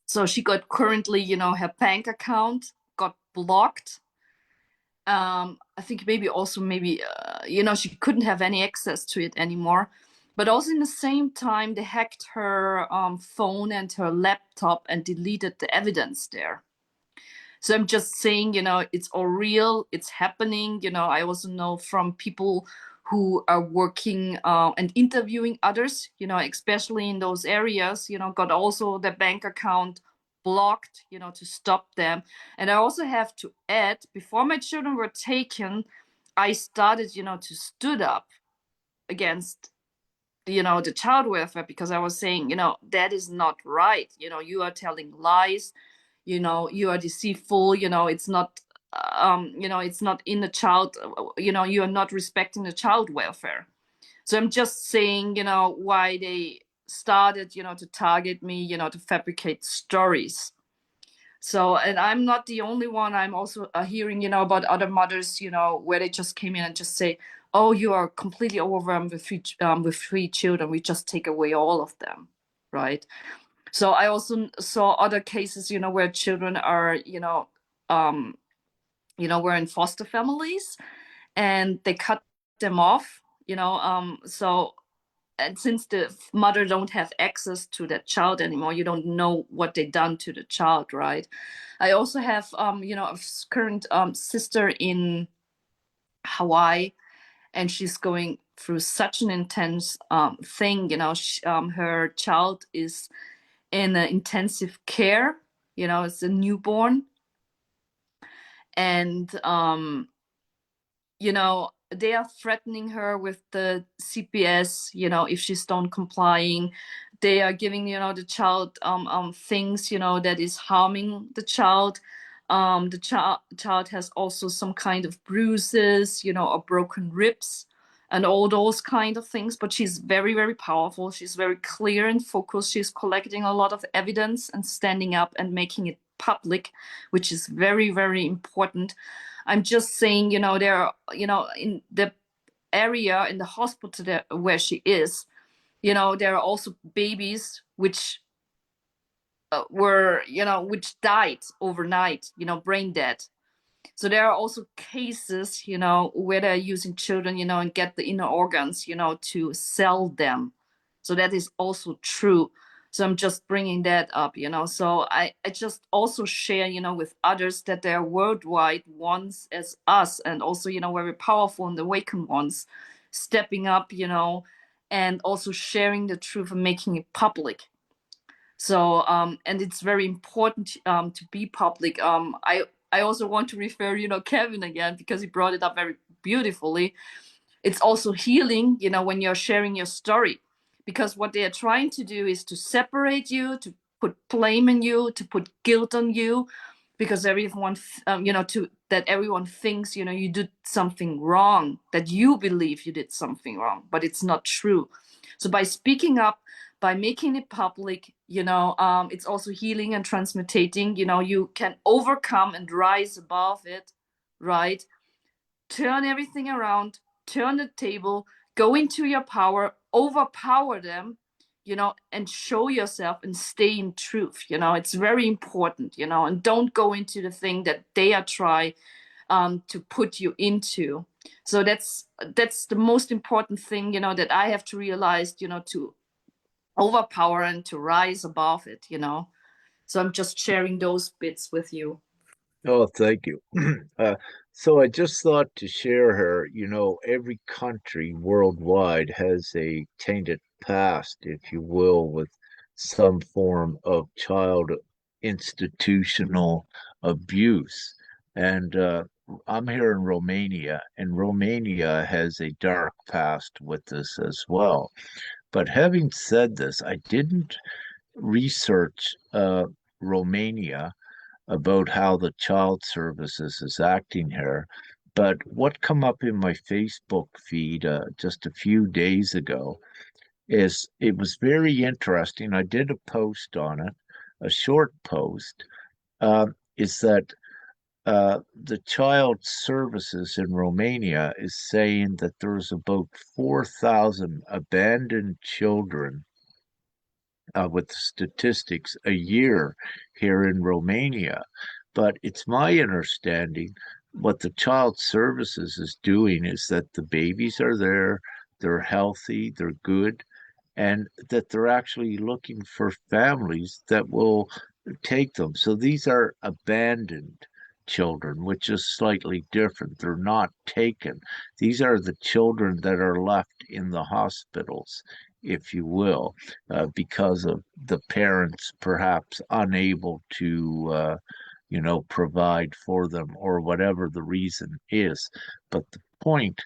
So she got currently, her bank account got blocked. I think maybe also maybe she couldn't have any access to it anymore. But also in the same time, they hacked her phone and her laptop and deleted the evidence there. So I'm just saying, it's all real, it's happening. I also know from people who are working and interviewing others, especially in those areas, got also their bank account blocked, to stop them. And I also have to add, before my children were taken, I started, to stood up against the child welfare, because I was saying, that is not right. You are telling lies, you are deceitful, it's not it's not in the child, you are not respecting the child welfare. So I'm just saying, why they started, to target me, to fabricate stories. So, and I'm not the only one. I'm also hearing, about other mothers, where they just came in and just say, "Oh, you are completely overwhelmed with three children. We just take away all of them," right? So I also saw other cases, where children are, um, were in foster families, and they cut them off, so, and since the mother don't have access to that child anymore, you don't know what they done to the child, right? I also have, a current sister in Hawaii, and she's going through such an intense thing. Her child is in intensive care. It's a newborn. And they are threatening her with the CPS, if she's not complying. They are giving, the child things, that is harming the child. The child has also some kind of bruises, or broken ribs and all those kind of things. But she's very, very powerful. She's very clear and focused. She's collecting a lot of evidence and standing up and making it public, which is very, very important. I'm just saying, there are, in the area, in the hospital there, where she is, there are also babies which which died overnight, brain dead. So there are also cases, where they're using children, and get the inner organs, to sell them. So that is also true. So I'm just bringing that up. So I just also share, with others that there are worldwide ones as us, and also, very powerful and awakened ones stepping up, and also sharing the truth and making it public. So, and it's very important to be public. I also want to refer, Kevin again, because he brought it up very beautifully. It's also healing, when you're sharing your story, because what they are trying to do is to separate you, to put blame on you, to put guilt on you, because everyone, that everyone thinks, you did something wrong, that you believe you did something wrong, but it's not true. So by speaking up, by making it public, it's also healing and transmutating. You can overcome and rise above it, right? Turn everything around, turn the table, go into your power, overpower them, and show yourself and stay in truth. It's very important, and don't go into the thing that they are trying to put you into. So that's the most important thing, that I have to realize, to overpower and to rise above it. So I'm just sharing those bits with you. Oh, thank you. So I just thought to share here, every country worldwide has a tainted past, if you will, with some form of child institutional abuse. And I'm here in Romania, and Romania has a dark past with this as well. But having said this, I didn't research Romania about how the child services is acting here. But what come up in my Facebook feed just a few days ago is it was very interesting. I did a post on it, a short post, is that the child services in Romania is saying that there's about 4,000 abandoned children with statistics a year here in Romania. But it's my understanding what the child services is doing is that the babies are there, they're healthy, they're good, and that they're actually looking for families that will take them. So these are abandoned children, which is slightly different. They're not taken. These are the children that are left in the hospitals, if you will, because of the parents perhaps unable to, provide for them or whatever the reason is. But the point,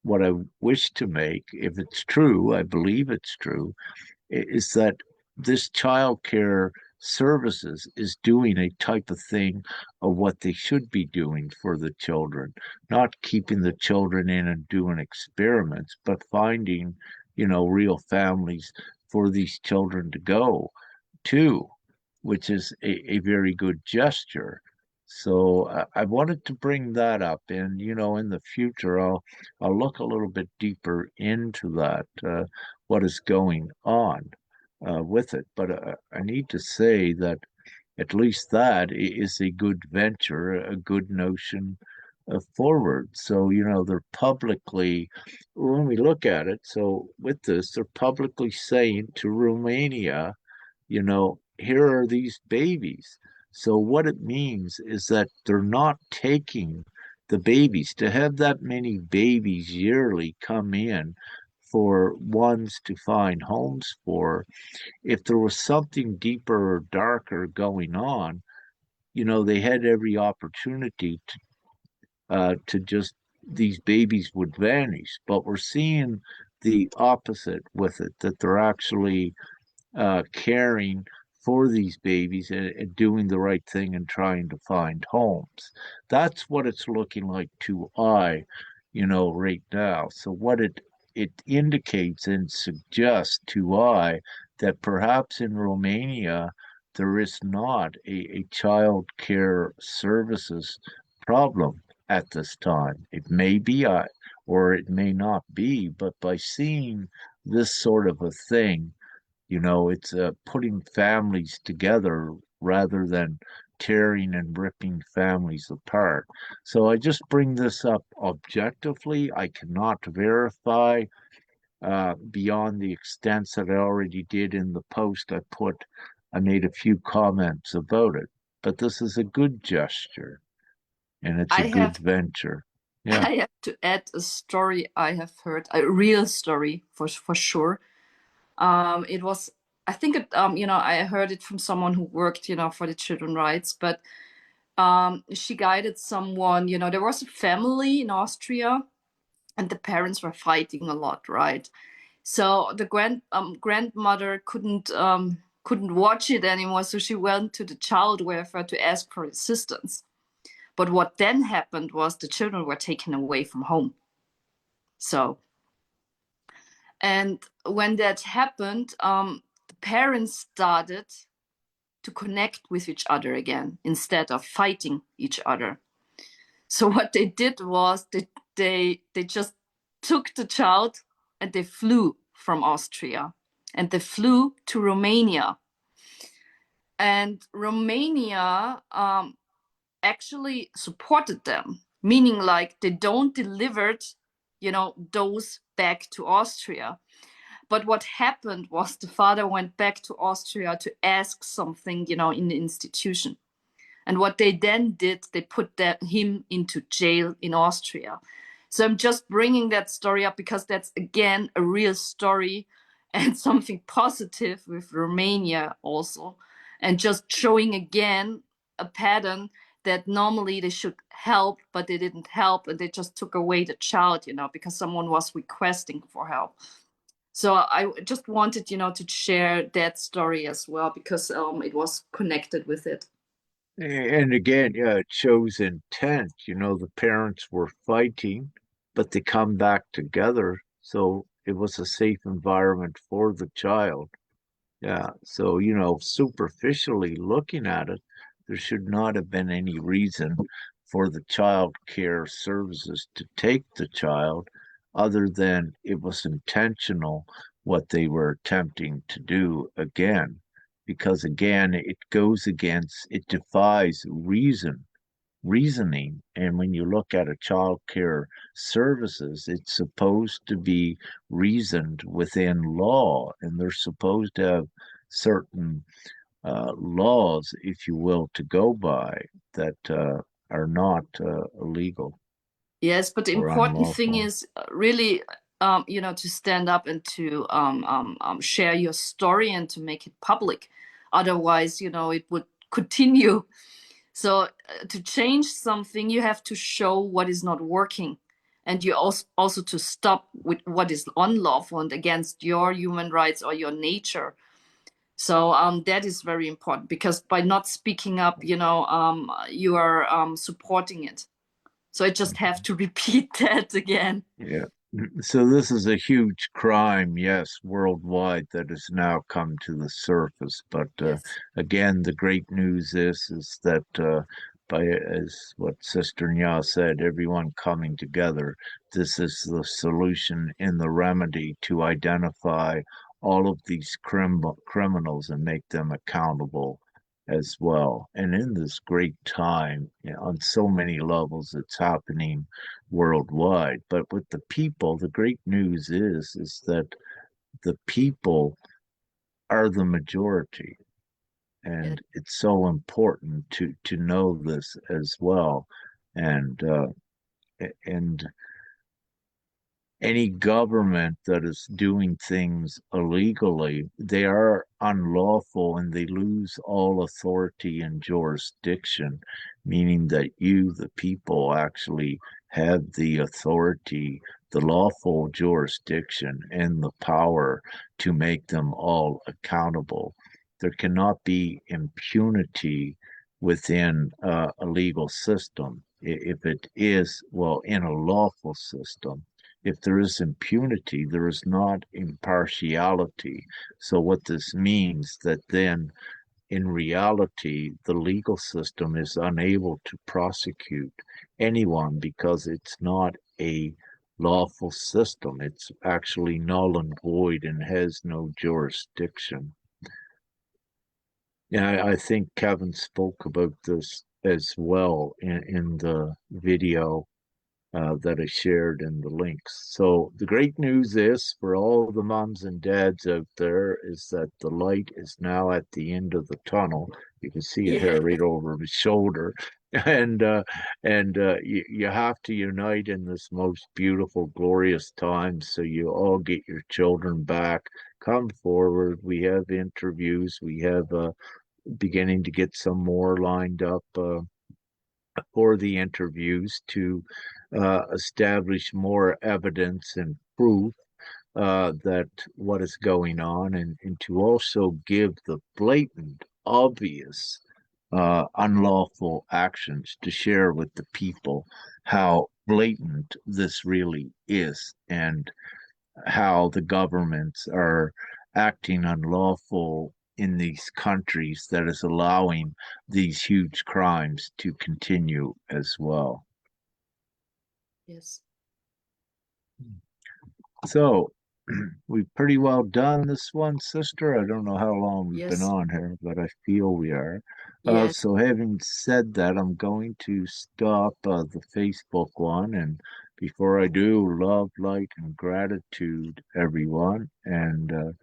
what I wish to make, if it's true, I believe it's true, is that this child care services is doing a type of thing of what they should be doing for the children, not keeping the children in and doing experiments, but finding, real families for these children to go to, which is a very good gesture. So I wanted to bring that up, and in the future, I'll look a little bit deeper into that, what is going on with it. But I need to say that at least that is a good venture, a good notion forward. So they're publicly, when we look at it, so with this, they're publicly saying to Romania, here are these babies. So what it means is that they're not taking the babies. To have that many babies yearly come in for ones to find homes for. If there was something deeper or darker going on, they had every opportunity to just these babies would vanish. But we're seeing the opposite with it, that they're actually caring for these babies and doing the right thing and trying to find homes. That's what it's looking like to right now. So what it indicates and suggests to that perhaps in Romania there is not a child care services problem at this time. It may be or it may not be, but by seeing this sort of a thing, it's putting families together rather than tearing and ripping families apart. So I just bring this up objectively. I cannot verify beyond the extent that I already did in the post I put. I made a few comments about it, but this is a good gesture and it's a I good have venture. Yeah. I have to add a story I have heard, a real story for sure. It was, I think I heard it from someone who worked, for the children rights, but she guided someone, there was a family in Austria and the parents were fighting a lot, right? So the grandmother couldn't watch it anymore, so she went to the child welfare to ask for assistance. But what then happened was the children were taken away from home. So, and when that happened, the parents started to connect with each other again instead of fighting each other. So what they did was they just took the child and they flew from Austria and they flew to Romania. And Romania actually supported them, meaning like they don't delivered, those back to Austria. But what happened was the father went back to Austria to ask something, in the institution. And what they then did, they put him into jail in Austria. So I'm just bringing that story up because that's, again, a real story and something positive with Romania also. And just showing again a pattern that normally they should help, but they didn't help. And they just took away the child, because someone was requesting for help. So I just wanted, to share that story as well because it was connected with it. And again, yeah, it shows intent. The parents were fighting, but they come back together. So it was a safe environment for the child. Yeah. So, superficially looking at it, there should not have been any reason for the child care services to take the child other than it was intentional what they were attempting to do again. Because again, it defies reasoning. And when you look at a child care services, it's supposed to be reasoned within law, and they're supposed to have certain laws, if you will, to go by that are not illegal Yes, but the or important thing unlawful. is really, to stand up and to share your story and to make it public. Otherwise, it would continue. So to change something, you have to show what is not working, and you also to stop with what is unlawful and against your human rights or your nature. So that is very important because by not speaking up, you are supporting it. So I just have to repeat that again. Yeah. So this is a huge crime, yes, worldwide that has now come to the surface. But Yes. again, the great news is that by as what Sister Nya said, everyone coming together, this is the solution and the remedy to identify all of these criminals and make them accountable as well. And in this great time, on so many levels, it's happening worldwide. But with the people, the great news is that the people are the majority. Yes. And it's so important to know this as well. And and any government that is doing things illegally, they are unlawful and they lose all authority and jurisdiction, meaning that you, the people, actually have the authority, the lawful jurisdiction, and the power to make them all accountable. There cannot be impunity within a legal system. If it is, well, in a lawful system, if there is impunity, there is not impartiality. So what this means that then in reality, the legal system is unable to prosecute anyone because it's not a lawful system. It's actually null and void and has no jurisdiction. Yeah, I think Kevin spoke about this as well in the video that I shared in the links. So the great news is for all the moms and dads out there is that the light is now at the end of the tunnel. You can see it Yeah. here right over his shoulder. And you have to unite in this most beautiful, glorious time. So you all get your children back. Come forward. We have interviews. We have beginning to get some more lined up. For the interviews to establish more evidence and proof that what is going on, and to also give the blatant, obvious, unlawful actions to share with the people how blatant this really is and how the governments are acting unlawful in these countries that is allowing these huge crimes to continue as well. Yes. So we've pretty well done this one, sister. I don't know how long we've been Yes. on here, but I feel we are. Yes. So having said that, I'm going to stop the Facebook one. And before I do, love, light, and gratitude, everyone. And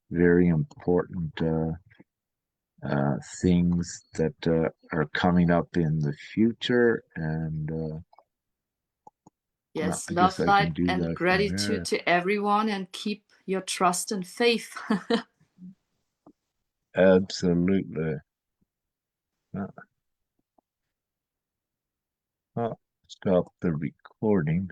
very important things that are coming up in the future. And Yes. I guess Love, I can light, do and that from gratitude here. to everyone, and keep your trust and faith. Absolutely. Uh, stop the recording.